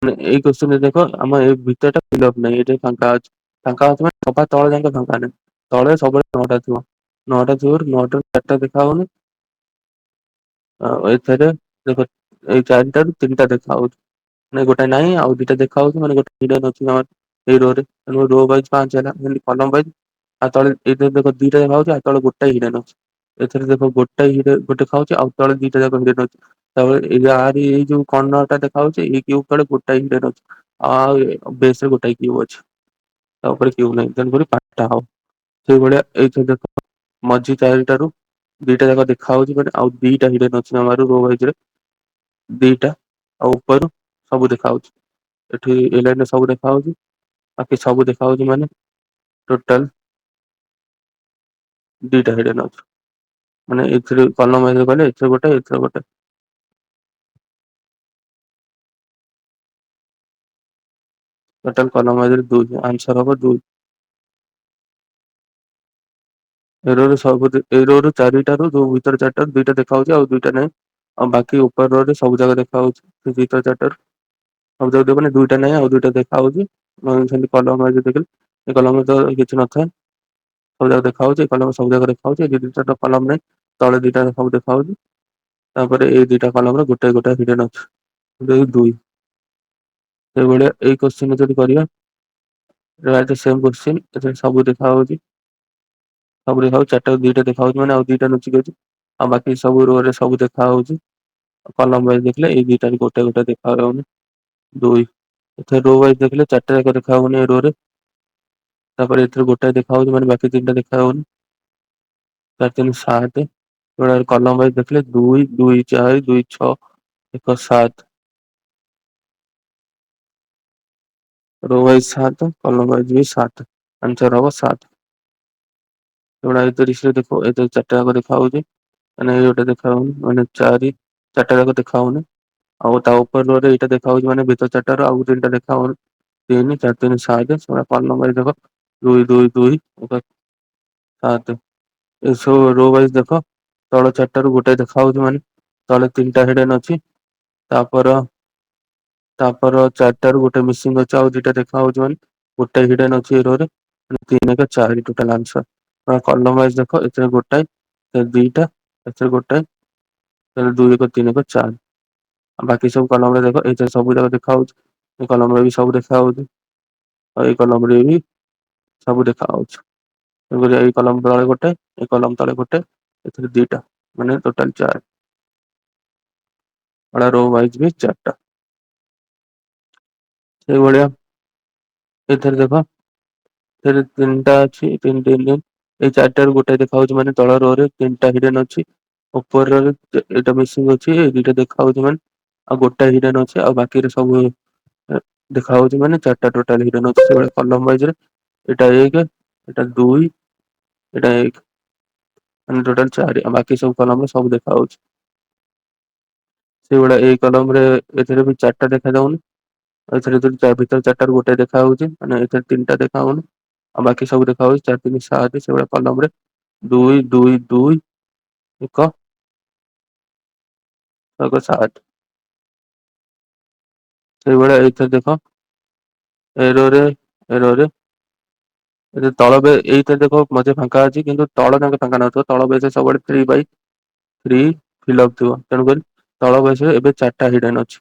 ମାନେ ଏଇ କ୍ୱେଶ୍ଚନରେ ଦେଖ ଆମ ଏ ଭିତରଟା ଫିଲଅପ ନାହିଁ, ଏଇଟା ଫାଙ୍କା ଅଛି। ଫାଙ୍କା ଅଛି ମାନେ ସବା ତଳ ଯାକେ ଫାଙ୍କା ନାହିଁ, ତଳେ ସବୁବେଳେ 9ଟା ଥିବ, 9ଟା ଥିବାରୁ 9ଟାରୁ 4ଟା ଦେଖା ହଉନି। ଆଉ ଏଥିରେ ଦେଖ ଏଇ 4ଟାରୁ 3ଟା ଦେଖା ହଉଛି, ମାନେ ଗୋଟେ ନାହିଁ ଆଉ 2ଟା ଦେଖା ହଉଛି, ମାନେ ଗୋଟେ ହିଡେନ୍ ଅଛି ଆମର ଏଇ ରୋ ରେ, ତେଣୁ ରୋ ୱାଇଜ 5 ହେଲା। ଯେମିତି କଲମ ୱାଇଜ ଆଉ ତଳେ ଏଇଥିରେ ଦେଖ 2ଟା ଦେଖା ହଉଛି, ଆଉ ତଳେ ଗୋଟାଏ ହିଡେନ୍ ଅଛି। ଏଥିରେ ଦେଖ ଗୋଟାଏ ହିଡେନ୍ ଗୋଟେ ଦେଖାହଉଛି, ଆଉ ତଳେ 2ଟା ଯାକ ହିଡେନ୍ ଅଛି। ତାପରେ ଏଇ ଯୋଉ କର୍ଣ୍ଣର ଟା ଦେଖା ହଉଛି, ଏଇ କ୍ୟୁବ ତଳେ ଗୋଟାଏ ହିଡେନ୍ ଅଛି, ଆଉ ବେସ ରେ ଗୋଟାଏ କ୍ୟୁବ ଅଛି, ତା ଉପରେ କ୍ୟୁବ ନାହିଁ, ତେଣୁକରି 5ଟା ହବ। ସେଇଭଳିଆ ଏଇଥିରେ ଦେଖ ମଝି 4ଟାରୁ 2ଟା ଯାକ ଦେଖା ହଉଛି, ମାନେ ଆଉ 2ଟା ହିଡେନ୍ ଅଛି ଆମର ରୋ ୱାଇଜ ରେ, 2ଟା, ଆଉ ଉପର ସବୁ ଦେଖା ହଉଛି। ଏଠି ଏ ଲାଇନରେ ସବୁ ଦେଖା ହଉଛି, ବାକି ସବୁ ଦେଖା ହଉଛି, ମାନେ ଟୋଟାଲ 2ଟା ହିଡେନ୍ ଅଛି, ମାନେ ଏଥିରେ କଲମ ୱାଇଜ ଗଲେ ଏଥିରେ ଗୋଟେ, ଏଥିରେ ଗୋଟେ। ଟୋଟାଲ କଲମ ୱାଇଜରେ 2, ଆନ୍ସର ହବ 2। ଏ ରୋ ରୁ ସବୁ, ଏ ରୋ ରୁ 4ଟାରୁ ଯୋଉ ଭିତରେ 4ଟାରୁ 2ଟା ଦେଖା ହଉଛି, ଆଉ 2ଟା ନାହିଁ, ଆଉ ବାକି ଉପର ରୋ ରେ ସବୁ ଜାଗା ଦେଖା ହଉଛି, ସେ ଭିତର 4ଟାରୁ ସବୁ ଯାକ ମାନେ 2ଟା ନାହିଁ, ଆଉ 2ଟା ଦେଖା ହଉଛି। ସେମିତି କଲମ ୱାଇଜ ଦେଖିଲେ ଏ କଲମରେ ତ କିଛି ନଥାଏ, ସବୁ ଯାକ ଦେଖା ହଉଛି, ଏ କଲମ ସବୁ ଯାକ ଦେଖା ହଉଛି, ଏ 2ଟା କଲମ ନାହିଁ, ତଳେ 2ଟା ସବୁ ଦେଖା ହଉଛି। ତାପରେ ଏଇ 2ଟା କଲମରେ ଗୋଟେ ଗୋଟେ ହିଡେନ୍ ଅଛି, ଯୋଉଟା କି 2। ସେଇଭଳିଆ ଏଇ କ୍ୱେଶ୍ଚନ ଯଦି କରିବା, ସେମ କ୍ୱେଶ୍ଚନ, ଏଥିରେ ସବୁ ଦେଖା ହଉଛି, ସବୁ ଦେଖା ହଉଛି, 4ଟାରୁ 2ଟା ଦେଖା ହଉଛି, ମାନେ ଆଉ 2ଟା ଲୁଚିକି ଅଛି, ଆଉ ବାକି ସବୁ ରୋ ରେ ସବୁ ଦେଖା ହଉଛି। କଲମ ୱାଇଜ ଦେଖିଲେ ଏଇ 2ଟାରୁ ଗୋଟେ ଗୋଟେ ଦେଖା ଯାଉନି, 2। ଏଥିରେ ରୋ ୱାଇଜ ଦେଖିଲେ 4ଟା ଯାକ ଦେଖା ହଉନି ଏ ରୋ ରେ, ତାପରେ ଏଥିରେ ଗୋଟାଏ ଦେଖା ହଉଛି, ମାନେ ବାକି 3ଟା ଦେଖା ହଉନି, 4, 3, 7। କଲମ ୱାଇଜ ଦେଖିଲେ 2, 2, 4, 2, 6, 1, 7। ରୋ ୱାଇଜ 7, କଲମ ୱାଇଜ ବି 7, ଆନ୍ସର ହବ 7। ଏଗୁଡା ଏ 30ରେ ଦେଖ, ଏଥିରେ 4ଟା ଯାକ ଦେଖା ହଉଛି, ମାନେ ଏଇ ଗୋଟେ ଦେଖା ହଉନି, ମାନେ 4, 4ଟା ଯାକ ଦେଖା ହଉନି, ଆଉ ତା ଉପର ରୋ ରେ ଏଇଟା ଦେଖା ହଉଛି, ମାନେ ଭିତର 4ଟାରୁ ଆଉ 3ଟା ଦେଖା ହଉନି, 3, 4, 3, 7। ସେଗୁଡା କଲମ ୱାଇଜ ଦେଖ 2, 2, 2, 1, 7। ଏସବୁ ରୋ ୱାଇଜ ଦେଖ, ତଳ 4ଟାରୁ ଗୋଟେ ଦେଖା ହଉଛି, ମାନେ ତଳେ 3ଟା ହିଡେନ୍ ଅଛି, ତାପର 4ଟାରୁ ଗୋଟେ ମିସିଂ ଅଛି, ଆଉ 2ଟା ଦେଖା ହଉଛି, ମାନେ ଗୋଟେ ହିଡେନ୍ ଅଛି ଏ ରୋ ରେ, 3, 1, 4 ଟୋଟାଲ ଆନ୍ସର। କଲମ ୱାଇଜ ଦେଖ, ଏଥିରେ ଗୋଟାଏ, ଏଥିରେ 2ଟା, ଏଥିରେ ଗୋଟାଏ, ତାହେଲେ 2, 1, 3, 1, 4। ଆଉ ବାକି ସବୁ କଲମରେ ଦେଖ, ଏଇଥିରେ ସବୁ ଯାକ ଦେଖା ହଉଛି, ଏ କଲମରେ ବି ସବୁ ଦେଖା ହଉଛି, ଆଉ ଏଇ କଲମରେ ବି ସବୁ ଦେଖା ହଉଛି। ଏଇ କଲମ ତଳେ ଗୋଟେ, ଏଇ କଲମ ତଳେ ଗୋଟେ, ଏଥିରେ 2ଟା, ମାନେ ଟୋଟାଲ 4। ରୋ ୱାଇଜ ବି 4ଟା। ସେଇଭଳିଆ ଏଥିରେ ଦେଖ, ଏଥିରେ 3ଟା ଅଛି, 3, 3, ଏଇ 4ଟାରୁ ଗୋଟେ ଦେଖା ହଉଛି, ମାନେ ତଳ ରୋ ରେ 3ଟା ହିଡେନ୍ ଅଛି, ଉପର ଏଇଟା ମିସିଂ ଅଛି, ଏଇ 2ଟା ଦେଖା ହଉଛି, ମାନେ ଆଉ ଗୋଟାଏ ହିଡେନ୍ ଅଛି, ଆଉ ବାକିରେ ସବୁ ଦେଖା ହଉଛି, ମାନେ 4ଟା ଟୋଟାଲ ହିଡେନ୍ ଅଛି। ସେଇଭଳିଆ କଲମ ୱାଇଜରେ ଏଇଟା 1, ଏଇଟା 2, ଏଇଟା 1, ମାନେ ଟୋଟାଲ 4, ଆଉ ବାକି ସବୁ କଲମରେ ସବୁ ଦେଖା ହଉଛି। ସେଇଭଳିଆ ଏଇ କଲମ ରେ ଏଥିରେ ବି ଚାରିଟା ଦେଖାଯାଉନି। ଏଥିରେ ଭିତରେ ଚାରିଟାରୁ ଗୋଟେ ଦେଖା ହଉଛି, ମାନେ ଏଥିରେ ତିନିଟା ଦେଖା ହଉନି। ଆଉ ବାକି ସବୁ ଦେଖା ହଉଛି 4 3 7 ସେଇଭଳିଆ କଲମ ରେ 2 2 2 1 7 ସେଇଭଳିଆ ଏଇଥିରେ ଦେଖ ଏରୋରେ ଏରୋରେ ତଳ ଏଇଥିରେ ଦେଖ ମଝିରେ ଫାଙ୍କା ଅଛି, କିନ୍ତୁ ତଳ ଯାକେ ଫାଙ୍କା ନଥିବ। ତଳ ବେଶରେ ସବୁବେଳେ 3 ଫିଲପ ଥିବ, ତେଣୁକରି ତଳ ବେଶରେ ଏବେ 4ଟା ହିଡେନ୍ ଅଛି।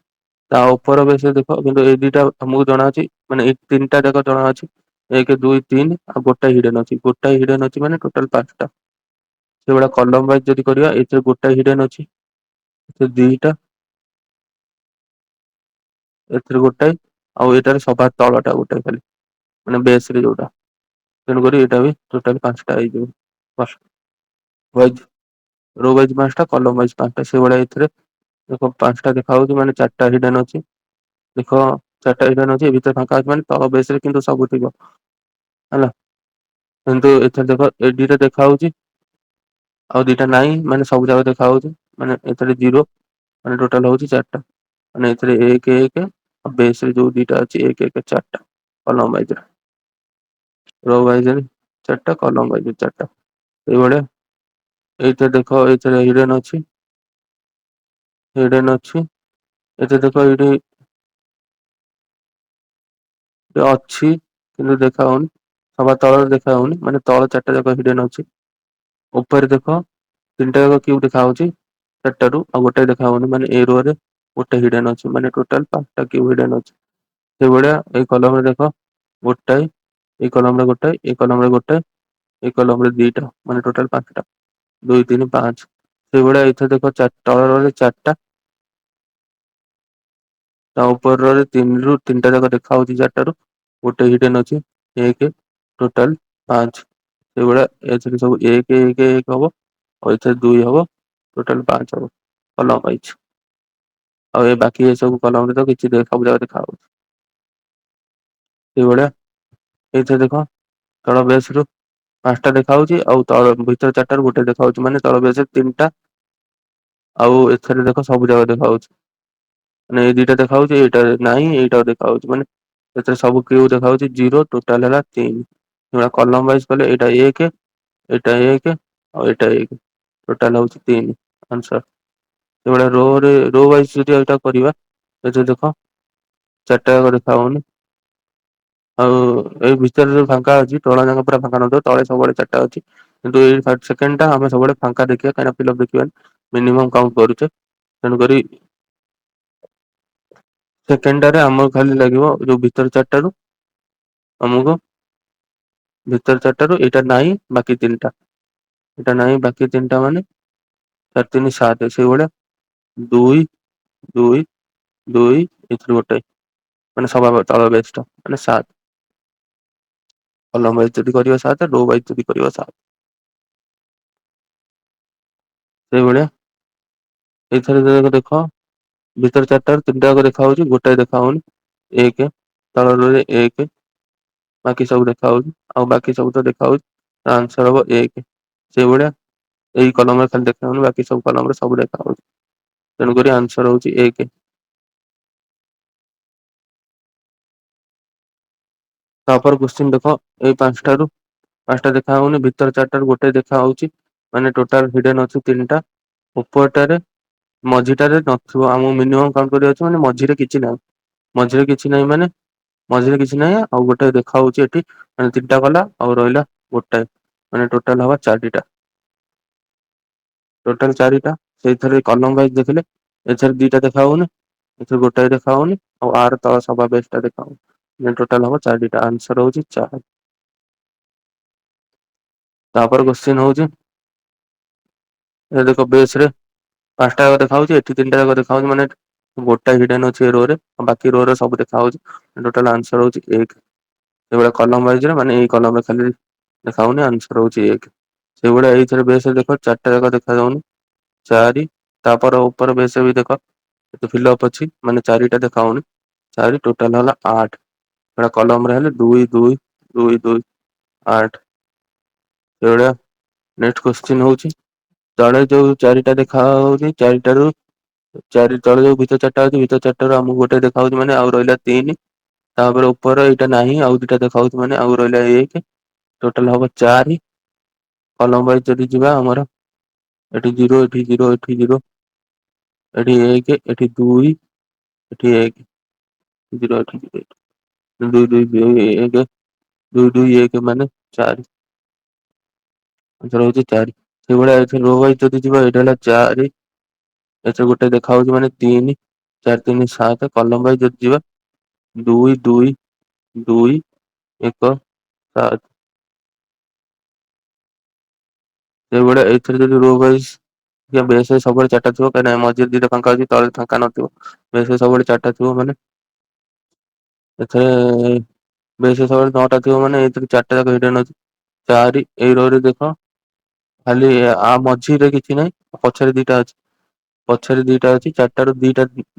ତା ଉପର ବେଶରେ ଦେଖ, କିନ୍ତୁ ଏଇ ଦିଟା ଆମକୁ ଜଣାଅଛି, ମାନେ ଏଇ ତିନିଟା ଯାକ ଜଣାଅଛି। 1 2 3 ଆଉ ଗୋଟାଏ ହିଡେନ୍ ଅଛି। ଗୋଟାଏ ହିଡେନ୍ ଅଛି ମାନେ ଟୋଟାଲ 5ଟା। ସେଇଭଳିଆ କଲମ ୱାଇଜ ଯଦି କରିବା, ଏଥିରେ ଗୋଟାଏ ହିଡେନ୍ ଅଛି, ଏଥିରେ ଦିଟା, ଏଥିରେ ଗୋଟାଏ, ଆଉ ଏଇଟାରେ ସବା ତଳଟା ଗୋଟାଏ ଖାଲି, ମାନେ ବେଶରେ ଯୋଉଟା। ତେଣୁକରି ଏଇଟା ବି ଟୋଟାଲ 5ଟା ହେଇଯିବ। ୱାଇଜ ରୋ ୱାଇଜ 5ଟା, କଲମ ୱାଇଜ 5ଟା। ସେଇଭଳିଆ ଏଥିରେ ଦେଖ 5ଟା ଦେଖା ହଉଛି, ମାନେ 4ଟା ହିଡେନ୍ ଅଛି। ଦେଖ 4ଟା ହିଡେନ୍ ଅଛି, ଏ ଭିତରେ ଫାଙ୍କା ଅଛି, ମାନେ ତଳ ବେଶରେ କିନ୍ତୁ ସବୁ ଥିବ ହେଲା। କିନ୍ତୁ ଏଥିରେ ଦେଖ ଏ ଦିଟା ଦେଖା ହଉଛି, ଆଉ ଦିଟା ନାହିଁ, ମାନେ ସବୁ ଯାକ ଦେଖା ହଉଛି, ମାନେ ଏଥିରେ 0, ମାନେ ଟୋଟାଲ ହଉଛି 4ଟା। ମାନେ ଏଥିରେ 1 1 ଆଉ ବେଶରେ ଯୋଉ ଦିଟା ଅଛି 1 1 4ଟା କଲମ ୱାଇଜରେ। ରୋ ୱାଇଜରେ 4ଟା, କଲମ ୱାଇଜରେ 4ଟା। ଏଇଭଳିଆ ଏଇଥିରେ ଦେଖ, ଏଇଥିରେ ହିଡେନ୍ ଅଛି, ହିଡେନ୍ ଅଛି। ଏଥିରେ ଦେଖ ଏଇଠି ଅଛି, କିନ୍ତୁ ଦେଖା ହଉନି। ସବା ତଳରେ ଦେଖା ହଉନି, ମାନେ ତଳ 4ଟା ଯାକ ହିଡେନ୍ ଅଛି। ଉପରେ ଦେଖ 3ଟା ଯାକ କ୍ୟୁବ୍ ଦେଖା ହଉଛି 4ଟାରୁ, ଆଉ ଗୋଟେ ଦେଖା ହଉନି, ମାନେ ଏ ରୋ ରେ ଗୋଟେ ହିଡେନ୍ ଅଛି, ମାନେ ଟୋଟାଲ 5ଟା କ୍ୟୁବ୍ ହିଡେନ୍ ଅଛି। ସେଇଭଳିଆ ଏଇ କଲମରେ ଦେଖ ଗୋଟାଏ, ଏଇ କଲମରେ ଗୋଟାଏ, ଏଇ କଲମରେ ଗୋଟାଏ, ଏଇ କଲମରେ ଦିଟା, ମାନେ ଟୋଟାଲ 5ଟା। 2 3 5 ସେଇଭଳିଆ ଏଇଥିରେ ଦେଖ ତଳ ରୋରେ 4ଟା, ତା ଉପର ରୋରେ 3ଟା ଯାକ ଦେଖା ହଉଛି 4ଟାରୁ, ଗୋଟେ ହିଡେନ୍ ଅଛି 1, ଟୋଟାଲ 5। ସେଇଭଳିଆ ଏଥିରେ ସବୁ 1 1 1 ହବ, ଆଉ ଏଥିରେ 2 ହବ, ଟୋଟାଲ 5 ହବ କଲମ ୱାଇଜ। ଆଉ ଏ ବାକି ଏ ସବୁ କଲମରେ ତ କିଛି ସବୁ ଯାକ ଦେଖା ହଉଛି। ସେଇଭଳିଆ ଏଇଥିରେ ଦେଖ ତଳ ବେଶରୁ 5ଟା ଦେଖା ହଉଛି, ଆଉ ତଳ ଭିତରେ 4ଟାରୁ ଗୋଟେ ଦେଖା ହଉଛି, ମାନେ ତଳ ବେଶରେ 3ଟା, ଆଉ ଏଥିରେ ଦେଖ ସବୁ ଯାକ ଦେଖା ହଉଛି। ମାନେ ଏଇ ଦିଟା ଦେଖା ହଉଛି, ଏଇଟା ନାହିଁ, ଏଇଟା ଦେଖା ହଉଛି, ମାନେ ଏଥିରେ ସବୁ କ୍ୟୁ ଦେଖା ହଉଛି 0, ଟୋଟାଲ ହେଲା 3। କଲମ ୱାଇଜ କଲେ ଏଇଟା 1, ଏଇଟା 1, ଆଉ ଏଇଟା 1, ଟୋଟାଲ ହଉଛି 3 ଆନ୍ସର। ସେଇଭଳିଆ ରୋରେ ରୋ ୱାଇଜ ଯଦି ଏଇଟା କରିବା, ଏଥିରେ ଦେଖ 4ଟା ଯାକ ଦେଖା ହଉନି, ଆଉ ଏଇ ଭିତରେ ଯୋଉ ଫାଙ୍କା ଅଛି, ତଳ ଯାକ ପୁରା ଫାଙ୍କା ନଥିବ, ତଳେ ସବୁବେଳେ 4ଟା ଅଛି। କିନ୍ତୁ ଏଇ ସେକେଣ୍ଡ ଟା ଆମେ ସବୁବେଳେ ଫାଙ୍କା ଦେଖିବା, କାହିଁକିନା ଫିଲପ ଦେଖିବାନି, ମିନିମମ୍ କାଉଣ୍ଟ କରୁଛେ। ତେଣୁକରି ସେକେଣ୍ଡଟାରେ ଆମକୁ ଖାଲି ଲାଗିବ ଯୋଉ ଭିତର 4ଟାରୁ ଆମକୁ ଭିତର 4ଟାରୁ ଏଇଟା ନାହିଁ, ବାକି 3ଟା, ଏଇଟା ନାହିଁ ବାକି 3ଟା, ମାନେ 4 3 7 ସେଇଭଳିଆ 2 2 2 ଏଥିରୁ ଗୋଟେ, ମାନେ ସବା ତଳ ବେଞ୍ଚ ଟା, ମାନେ 7। କଲମ ୱାଇଜ ଯଦି କରିବା 7, ରୋ ୱାଇଜ ଯଦି କରିବା 7। ସେଇଭଳିଆ ଏଇଥିରେ ଦେଖ ଭିତରେ 4ଟାରୁ 3ଟା ଯାକ ଦେଖା ହଉଛି, ଗୋଟାଏ ଦେଖା ହଉନି, 1 ତଳ ରୋରେ 1, ବାକି ସବୁ ଦେଖା ହଉଛି, ଆଉ ବାକି ସବୁ ତ ଦେଖା ହଉଛି, ଆନ୍ସର ହବ 1। ସେଇଭଳିଆ ଏଇ କଲମରେ ଖାଲି ଦେଖା ହଉନି, ବାକି ସବୁ କଲମରେ ସବୁ ଦେଖା ହଉଛି, ତେଣୁକରି ଆନ୍ସର ହଉଛି 1। ତାପରେ କୋଶ୍ଚିନ୍ ଦେଖ, ଏଇ 5ଟା ଦେଖା ହଉନି, ଭିତର 4ଟାରୁ ଗୋଟେ ଦେଖା ହଉଛି, ମାନେ ଟୋଟାଲ ହିଡେନ୍ ଅଛି 3ଟା। ଉପରଟାରେ ମଝିଟାରେ ନଥିବ, ଆମକୁ ମିନିମମ୍ କାଉଣ୍ଟ କରିବାର ଅଛି, ମାନେ ମଝିରେ କିଛି ନାହିଁ। ମଝିରେ କିଛି ନାହିଁ, ମାନେ ମଝିରେ କିଛି ନାହିଁ, ଆଉ ଗୋଟେ ଦେଖା ହଉଛି ଏଠି, ମାନେ 3ଟା ଗଲା, ଆଉ ରହିଲା ଗୋଟାଏ, ମାନେ ଟୋଟାଲ ହବ 4ଟା। ଟୋଟାଲ 4ଟା। ସେଇଥିରେ କଲମ ୱାଇଜ ଦେଖିଲେ ଏଥିରେ 2ଟା ଦେଖା ହଉନି, ଏଥିରେ ଗୋଟାଏ ଦେଖା ହଉନି, ଆଉ ଆର ତଳ ସବା ବେଶ ଟା ଦେଖା ହଉନି। ଟୋଟାଲ ହବ 4ଟା, ଆନ୍ସର ହଉଛି 4। ତାପରେ କୋଶ୍ଚିନ୍ ହଉଛି, ଏ ଦେଖ ବେଶ ରେ 5ଟା ଯାକ ଦେଖା ହଉଛି, ଏଠି 3ଟା ଯାକ ଦେଖା ହଉଛି, ମାନେ ଗୋଟାଏ ହିଡେନ୍ ଅଛି ଏ ରୋ ରେ, ବାକି ରୋ ରେ ସବୁ ଦେଖା ହଉଛି, ଟୋଟାଲ ଆନ୍ସର ହଉଛି 1। ସେଇଭଳିଆ କଲମ ୱାଇଜରେ, ମାନେ ଏଇ କଲମରେ ଖାଲି ଦେଖାହଉନି, ଆନ୍ସର ହଉଛି 1। ସେଇଭଳିଆ ଏଇଥିରେ ବେଶରେ ଦେଖ 4ଟା ଯାକ ଦେଖା ଯାଉନି, 4, ତାପରେ ଉପର ବେଶ ବି ଦେଖ ଫିଲଅପ ଅଛି, ମାନେ 4ଟା ଦେଖା ହଉନି, 4 ଟୋଟାଲ ହେଲା 8। ସେଟା କଲମରେ ହେଲେ 2 2 2 2 8। ସେଇଭଳିଆ ନେକ୍ସଟ କୋଶ୍ଚିନ୍ ହଉଛି, ତଳେ ଯୋଉ 4ଟା ଦେଖା ହଉଛି, 4ଟାରୁ ଚାରି ତଳେ ଯୋଉ ଭିତର ଚାରିଟା ଅଛି ଭିତର ଚାରିଟାରୁ ଆମକୁ ଗୋଟେ ଦେଖା ହଉଛି ମାନେ ଆଉ ରହିଲା ତିନି। ତାପରେ ଉପର ଏଇଟା ନାହିଁ ଆଉ ଦିଟା ଦେଖା ହଉଛି ମାନେ ଆଉ ରହିଲା ଏକ। ଟୋଟାଲ ହବ ଚାରି। କଲମ ୱାଇଜ ଯଦି ଯିବା ଆମର ଏଠି ଜିରୋ ଏଠି ଜିରୋ ଏଠି ଜିରୋ। ଏଠି ଏକ ଏଠି ଦୁଇ ଏଠି ଏକ। ଜିରୋ ଏଠି ଜିରୋ ଦୁଇ ଦୁଇ ଦୁଇ ଏକ ଦୁଇ ଦୁଇ ଏକ ମାନେ ଚାରି। ଆନ୍ସର ହଉଛି ଚାରି। ସେଇଭଳିଆ ଏଠି ରୋ ୱାଇଜ ଯଦି ଯିବା ଏଇଟା ହେଲା ଚାରି। ଏଥିରେ ଗୋଟେ ଦେଖା ହଉଛି ମାନେ ତିନି ଚାରି ତିନି ସାତ କଲମ ୱାଇଜ ଯଦି ଯିବା ଦୁଇ ଦୁଇ ଦୁଇ ଏକ ସାତ। ସେଇଭଳିଆ ଏଇଥିରେ ଯଦି ରୋ ୱାଇଜ ବେସ ରେ ସବୁବେଳେ ଚାରିଟା ଥିବ କାହିଁକିନା ମଝିରେ ଦିଟା ଫାଙ୍କା ଅଛି ତଳେ ଫାଙ୍କା ନଥିବ। ବେସ ରେ ସବୁବେଳେ ଚାରିଟା ଥିବ ମାନେ ଏଥିରେ ବେସ ରେ ସବୁବେଳେ ନଅଟା ଥିବ ମାନେ ଏଇଥିରେ ଚାରିଟା ଯାକ ହିଡେନ୍ ଅଛି। ଚାରି ଏଇ ରୋ ରେ ଦେଖ ଖାଲି ଆ ମଝିରେ କିଛି ନାହିଁ ପଛରେ ଦିଟା ଅଛି। ପଛରେ ଦିଟା ଅଛି ଚାରିଟାରୁ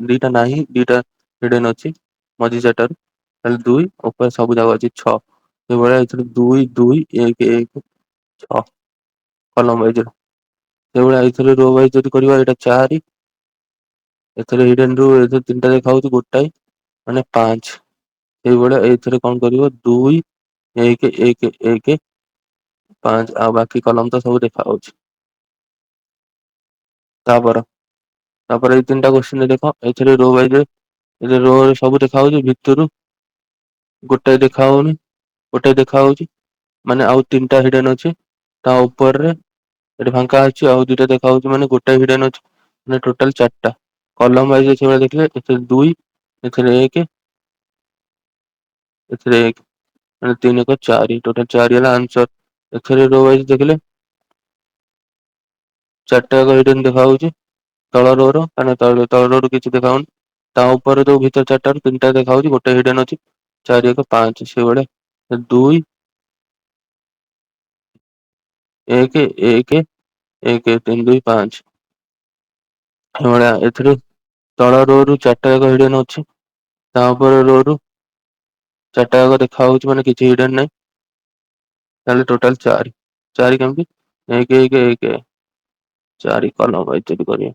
ଦିଟା ନାହିଁ ଦିଟା ହିଡେନ୍ ଅଛି। ମଝି ଚାରିଟାରୁ ଖାଲି ଦୁଇ ଉପରେ ସବୁ ଯାକ ଅଛି ଛଅ। ସେଇଭଳିଆ ଏଥିରେ ଦୁଇ ଦୁଇ ଏକ ଏକ ଛଅ। କଲମ ୱାଇଜରେ ସେଇଭଳିଆ ଏଇଥିରେ ରୋ ୱାଇଜ ଯଦି କରିବା ଏଇଟା ଚାରି। ଏଥିରେ ହିଡେନ୍ ରୁ ଏଥିରେ ତିନିଟା ଦେଖା ହଉଛି ଗୋଟାଏ ମାନେ ପାଞ୍ଚ। ସେଇଭଳିଆ ଏଇଥିରେ କଣ କରିବ ଦୁଇ ଏକ ଏକ ଏକ ପାଞ୍ଚ ଆଉ ବାକି କଲମ ତ ସବୁ ଦେଖା ହଉଛି। ତାପରେ ଏଇ ତିନିଟା କୋଶ୍ଚିିନରେ ଦେଖ ଏଥିରେ ରୋ ୱାଇଜରେ ଏଥିରେ ରୋ ରେ ସବୁ ଦେଖା ହଉଛି ଭିତରୁ ଗୋଟାଏ ଦେଖା ହଉନି ଗୋଟାଏ ଦେଖା ହଉଛି ମାନେ ଆଉ ତିନିଟା ହିଡେନ୍ ଅଛି। ତା ଉପରରେ ଏଠି ଫାଙ୍କା ଅଛି ଆଉ ଦିଟା ଦେଖା ହଉଛି ମାନେ ଗୋଟାଏ ହିଡେନ୍ ଅଛି ମାନେ ଟୋଟାଲ ଚାରିଟା। କଲମ ୱାଇଜରେ ସେଇଭଳିଆ ଦେଖିଲେ ଏଥିରେ ଦୁଇ ଏଥିରେ ଏକ ଏଥିରେ ଏକ ମାନେ ତିନି ଏକ ଚାରି ଟୋଟାଲ ଚାରି ହେଲା ଆନ୍ସର। ଏଥିରେ ରୋ ୱାଇଜ ଦେଖିଲେ ଚାରିଟା ଯାକ ହିଡେନ୍ ଦେଖା ହଉଛି ତଳ ରୋ ର କାହିଁକିନା ତଳ ରୋ ରୁ କିଛି ଦେଖାହଉନି। ତା ଉପରେ ଯୋଉ ଭିତର ଚାରିଟାରୁ ତିନିଟା ଦେଖା ହଉଛି ଗୋଟେ ହିଡେନ୍ ଅଛି ଚାରି ଏକ ପାଞ୍ଚ ସେଇଭଳିଆ ଦୁଇ ଏକ ଏକ ଏକ ତିନି ଦୁଇ ପାଞ୍ଚ। ସେଇଭଳିଆ ଏଥିରୁ ତଳ ରୋ ରୁ ଚାରିଟା ଯାକ ହିଡେନ୍ ଅଛି ତା ଉପର ରୋ ରୁ ଚାରିଟା ଯାକ ଦେଖା ହଉଛି ମାନେ କିଛି ହିଡେନ୍ ନାହିଁ। ତାହେଲେ ଟୋଟାଲ ଚାରି ଚାରି କେମିତି ଏକ ଏକ ଏକ। ଚାରି କଲମ ୱାଇଜ ଯଦି କରିବା।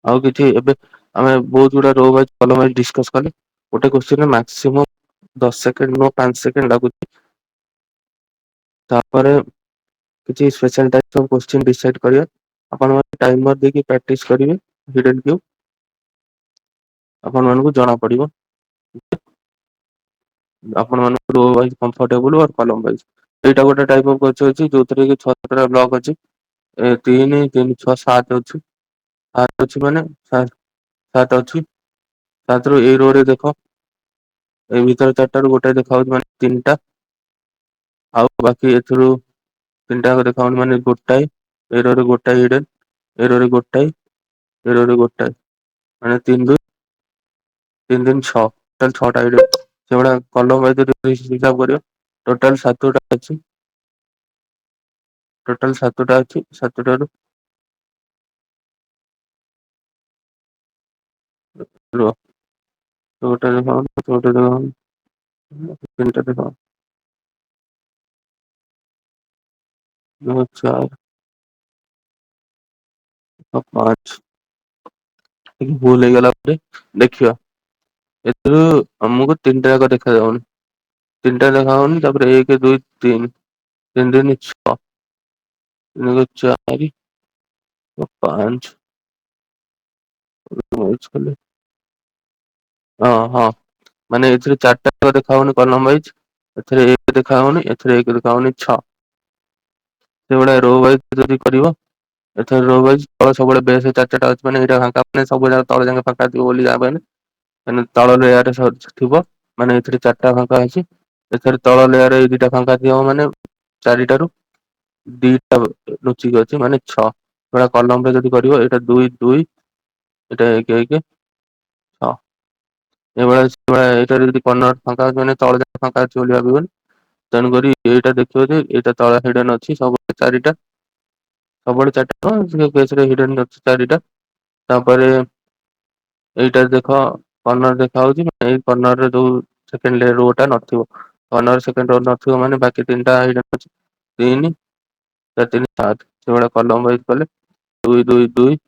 ଆଉ କିଛି ଏବେ ଆମେ ବହୁତ ଗୁଡା ରୋ ୱାଇଜ କଲମ ୱାଇଜ ଡିସକସ କଲେ। ଗୋଟେ କୋଶ୍ଚିନରେ ମାକ୍ସିମମ୍ 10 ସେକେଣ୍ଡ ନୁହଁ 5 ସେକେଣ୍ଡ ଲାଗୁଛି। ତାପରେ କିଛି ସ୍ପେଶାଲ ଟାଇପ୍ ର କୋଶ୍ଚିନ୍ ଡିସାଇଡ୍ କରିବା ଆପଣମାନେ ଟାଇମର ଦେଇକି ପ୍ରାକ୍ଟିସ କରିବେ ହିଡେନ୍ କ୍ୟୁ ଆପଣ ମାନଙ୍କୁ ଜଣା ପଡିବ। ଆପଣ ମାନଙ୍କୁ ରୋ ୱାଇଜ କମ୍ଫର୍ଟେବୁଲ ଅର୍ କଲମ ୱାଇଜ ଏଇଟା ଗୋଟେ ଟାଇପ ଅଫ କୋଶ୍ଚିନ୍ ଅଛି ଯୋଉଥିରେ କି ଛଅ ସାତଟା ବ୍ଲକ ଅଛି। ତିନି ତିନି ଛଅ ସାତ ଅଛି ସାତ ଅଛି ମାନେ ସାତ ଅଛି ସାତରୁ ଏଇ ରୋ ରେ ଦେଖ ଏଇ ଭିତରେ ଚାରିଟାରୁ ଗୋଟେ ଦେଖା ହଉଛି ମାନେ ତିନିଟା ଆଉ ବାକି ଏଥିରୁ ତିନିଟା ଯାକ ଦେଖା ହଉନି ମାନେ ଗୋଟାଏ ଏ ରୋ ରେ ଗୋଟାଏ ହିଡେନ୍ ଏ ରୋ ରେ ଗୋଟାଏ ଏ ରୋ ରେ ଗୋଟାଏ ମାନେ ତିନି ଦୁଇ ତିନି ତିନି ଛଅ ଟୋଟାଲ ଛଅଟା ହିଡେନ୍ ସେଇଭଳିଆ କଲମ ୱାଇଜ ଯଦି ହିସାବ କରିବା ଟୋଟାଲ ସାତଟା ଅଛି। ଟୋଟାଲ ସାତଟା ଅଛି ସାତଟାରୁ ରୁହ ଗୋଟେ ଦେଖାହଉନି ଗୋଟେ ଦେଖାହଉନି ତିନିଟା ଦେଖାହଉନି ଚାରି ପାଞ୍ଚ ଭୁଲ ହେଇଗଲା ପରେ ଦେଖିବା ଏଥିରୁ ଆମକୁ ତିନିଟା ଯାକ ଦେଖାଯାଉନି ତିନିଟା ଦେଖା ହଉନି ତାପରେ ଏକ ଦୁଇ ତିନି ତିନି ତିନି ଛଅ ତିନି ଏକେ ଚାରି ପାଞ୍ଚ ହଁ ହଁ ମାନେ ଏଥିରେ ଚାରିଟା ଯାକ ଦେଖା ହଉନି କଲମ ୱାଇଜ ଏଥିରେ ଏକ ଦେଖା ହଉନି ଏଥିରେ ଏକ ଦେଖା ହଉନି ଛଅ ସେଇଭଳିଆ ରୋ ୱାଇଜ ଯଦି କରିବ ଏଥର ରୋ ୱାଇଜ ତଳ ସବୁବେଳେ ବେସ ଚାରି ଚାରିଟା ଅଛି ମାନେ ଏଇଟା ଫାଙ୍କା ମାନେ ସବୁ ଯାକ ତଳ ଯାକ ଫାଙ୍କା ଥିବ ବୋଲି ମାନେ ତଳ ଲେୟାରେ ଥିବ ମାନେ ଏଥିରେ ଚାରିଟା ଫାଙ୍କା ଅଛି ଏଥିରେ ତଳ ଲେୟାର ଏଇ ଦିଟା ଫାଙ୍କା ଥିବ ମାନେ ଚାରିଟାରୁ ଦିଟା ଲୁଚିକି ଅଛି ମାନେ ଛଅ ସେଭଳିଆ କଲମ ରେ ଯଦି କରିବ ଏଇଟା ଦୁଇ ଦୁଇ ଏଇଟା ଏକ ଏକ ଛଅ ଏଇଭଳିଆ ସେଇଭଳିଆ ଏଇଟାରେ ଯଦି କର୍ଣ୍ଣର ଫାଙ୍କା ଅଛି ମାନେ ତଳ ଯାକ ଫାଙ୍କା ଅଛି ବୋଲି ଭାବିବନି ତେଣୁକରି ଏଇଟା ଦେଖିବ ଯେ ଏଇଟା ତଳେ ହିଡେନ୍ ଅଛି ସବୁ ଚାରିଟା ସବୁଆଡେ ଚାରିଟା ନୁହଁ କେସରେ ହିଡେନ୍ ଅଛି ଚାରିଟା ତାପରେ ଏଇଟା ଦେଖ କର୍ଣ୍ଣର ଦେଖା ହଉଛି ଏଇ କର୍ଣ୍ଣର ରେ ଯୋଉ ସେକେଣ୍ଡ ରୋ ଟା ନଥିବ କର୍ଣ୍ଣର ସେକେଣ୍ଡ ରୋ ନଥିବ ମାନେ ବାକି ତିନିଟା ହିଡେନ୍ ଅଛି ତିନି ଚାରି ତିନି ସାତ ସେଇଭଳିଆ କଲମ ୱାଇଜ କଲେ ଦୁଇ ଦୁଇ ଦୁଇ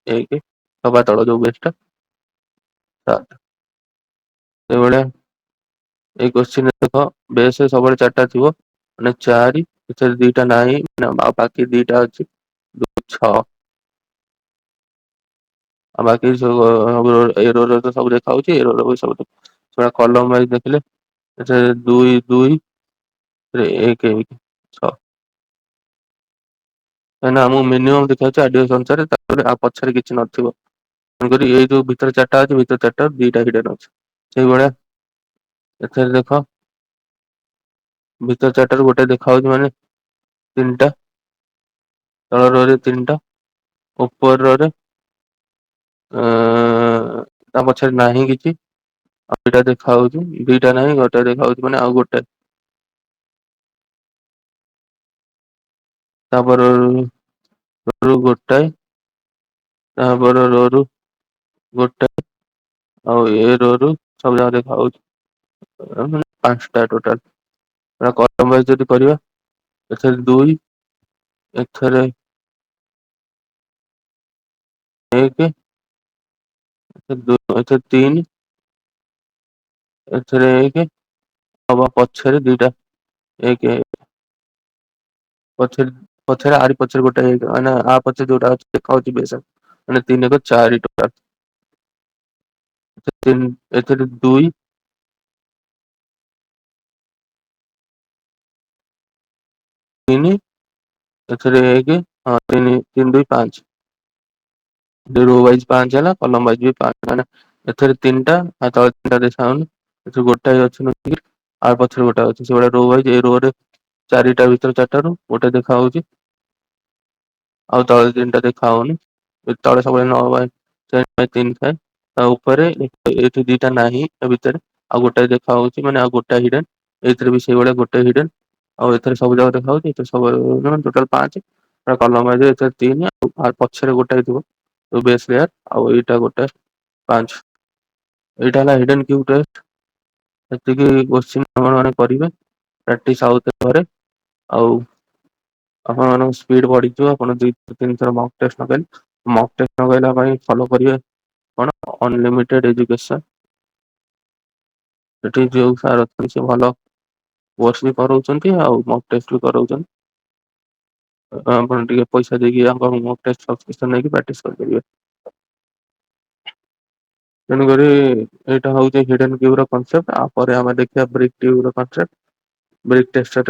ଏକ ସବା ତଳ ଯୋଉ ବେସଟା ସେଇଭଳିଆ ଏଇ କୋଶ୍ଚିନ୍ ଦେଖ ବେସରେ ସବୁବେଳେ 4ଟା ଥିବ ମାନେ 4 ଏଥିରେ 2ଟା ନାହିଁ ଆଉ ବାକି 2ଟା ଅଛି 2 6 ଆଉ ବାକି ସବୁ ଏରୋର ତ ସବୁ ଦେଖାହଉଛି ଏରୋର ବି ସବୁ ସେଟା କଲମ ୱାଇଜ ଦେଖିଲେ ଏଥିରେ 2 2 1 1 6 କାହିଁକିନା ଆମକୁ ମିନିମମ୍ ଦେଖାଯାଉଛି ଆରଡିଏକ୍ସ ଅନୁସାରେ ତାପରେ ଆଉ ପଛରେ କିଛି ନଥିବ ତେଣୁକରି ଏଇ ଯୋଉ ଭିତରେ 4ଟା ଅଛି ଭିତରେ 4ଟା 2ଟା ହିଡେନ୍ ଅଛି ସେଇଭଳିଆ ଏଥିରେ ଦେଖ ଭିତରେ 4ଟାରୁ ଗୋଟେ ଦେଖା ହଉଛି ମାନେ 3ଟା ତଳ ରୋରେ 3ଟା ଉପର ରୋରେ ତା ପଛରେ ନାହିଁ କିଛି ଆଉ ଏଇଟା ଦେଖା ହଉଛି 2ଟା ନାହିଁ ଗୋଟେ ଦେଖା ହଉଛି ମାନେ ଆଉ ଗୋଟେ ତାପର ରୁ ଗୋଟାଏ ତାପର ରୋରୁ ଗୋଟାଏ ଆଉ ଏ ରୋରୁ ସବୁ ଯାକ ଦେଖା ହଉଛି ମାନେ 5ଟା ଟୋଟାଲ କଲମ ୱାଇଜ ଯଦି କରିବା ଏଥିରେ 2 ଏଥିରେ 1 ଏଥିରେ 3 ଏଥିରେ 1 ହବ ପଛରେ 2ଟା 1 ପଛରେ ଆରି ପଛରେ ଗୋଟେ ମାନେ ଆ ପଛରେ ଯୋଉଟା ଅଛି ଦେଖାଉଛି ବେସ ମାନେ 3 1 4 ଟୋଟାଲ ଏଥିରେ 2 3 ଏଥିରେ 1 ହଁ 3 3 2 5 ରୋ ୱାଇଜ 5 ହେଲା କଲମ ୱାଇଜ ବି 5 ମାନେ ଏଥିରେ 3ଟା ଆଉ ତଳେ 3ଟା ଦେଖାହଉନି ଏଥିରେ ଗୋଟାଏ ଅଛି ଆଉ ପଛରେ ଗୋଟାଏ ଅଛି ସେଇଭଳିଆ ରୋ ୱାଇଜ ଏ ରୋରେ 4ଟା ଭିତରେ 4ଟାରୁ ଗୋଟେ ଦେଖା ହଉଛି ଆଉ ତଳେ 3ଟା ଦେଖା ହଉନି ତଳେ ସବୁବେଳେ 9/3 ଥାଏ ତା ଉପରେ ଏଠି 2ଟା ନାହିଁ ତା ଭିତରେ ଆଉ ଗୋଟାଏ ଦେଖା ହଉଛି ମାନେ ଆଉ ଗୋଟାଏ ହିଡେନ୍ ଏଇଥିରେ ବି ସେଇଭଳିଆ ଗୋଟେ ହିଡେନ୍ ଆଉ ଏଥିରେ ସବୁ ଯାକ ଦେଖା ହଉଛି ଏଥିରେ ସବୁ ଟୋଟାଲ 5 କଲମ ୱାଇଜ ଏଥିରେ 3 ଆଉ ପଛରେ ଗୋଟାଏ ଥିବ ବେସ୍ ଲେୟାର ଆଉ ଏଇଟା ଗୋଟେ 5 ଏଇଟା ହେଲା ହିଡେନ୍ କ୍ୟୁ ଟେଷ୍ଟ ଏତିକି କୋଶ୍ଚିନ୍ ଆପଣ ମାନେ କରିବେ ପ୍ରାକ୍ଟିସ ଆଉ ଥରେ ଆଉ ଆପଣମାନଙ୍କ ସ୍ପିଡ ବଢିଯିବ ଆପଣ 2 3 ଥର ମକ୍ ଟେଷ୍ଟ ନକଲେ ମକ୍ ଟେଷ୍ଟ ନକରିଲା ପାଇଁ ଫଲୋ କରିବେ କଣ ଅନଲିମିଟେଡ ଏଜୁକେସନ ସେଠି ଯୋଉ ସାର୍ ଅଛନ୍ତି ସେ ଭଲ କୋର୍ସ ବି କରଉଛନ୍ତି ଆଉ ମକ୍ ଟେଷ୍ଟ ବି କରଉଛନ୍ତି ଆପଣ ଟିକେ ପଇସା ଦେଇକି ମକ୍ ଟେଷ୍ଟ ସବସ୍କ୍ରିପସନ ନେଇକି ପ୍ରାକ୍ଟିସ କରିପାରିବେ ତେଣୁକରି ଏଇଟା ହଉଛି ହିଡେନ୍ କ୍ୟୁ ର କନସେପ୍ଟ ଆ ପରେ ଆମେ ଦେଖିବା ବ୍ରିକ୍ କ୍ୟୁ ର କନସେପ୍ଟ ବ୍ରିକ୍ ଟେଷ୍ଟ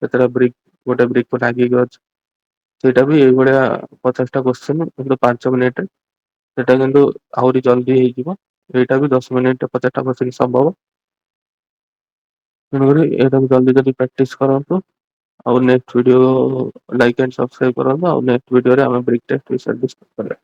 କେତେଟା ବ୍ରିକ୍ ଗୋଟେ ବ୍ରିକ୍ କୁ ଲାଗିକି ଅଛି ସେଇଟା ବି ଏଇଭଳିଆ 50ଟା କୋଶ୍ଚିନ୍ କିନ୍ତୁ 5 ମିନିଟରେ ସେଟା କିନ୍ତୁ ଆହୁରି ଜଲ୍ଦି ହେଇଯିବ ଏଇଟା ବି 10 ମିନିଟରେ 50ଟା କୋଶ୍ଚିନ୍ ସଲ୍ଭ ହବ ତେଣୁକରି ଏଇଟାକୁ ଜଲ୍ଦି ଜଲ୍ଦି ପ୍ରାକ୍ଟିସ କରନ୍ତୁ ଆଉ next video like and subscribe କରନ୍ତୁ ଆଉ ନେକ୍ସଟ ଭିଡିଓରେ ଆମେ ବ୍ରିକ୍ ଟେଷ୍ଟ ବିଷୟରେ ଡିସ୍କସ କରିବା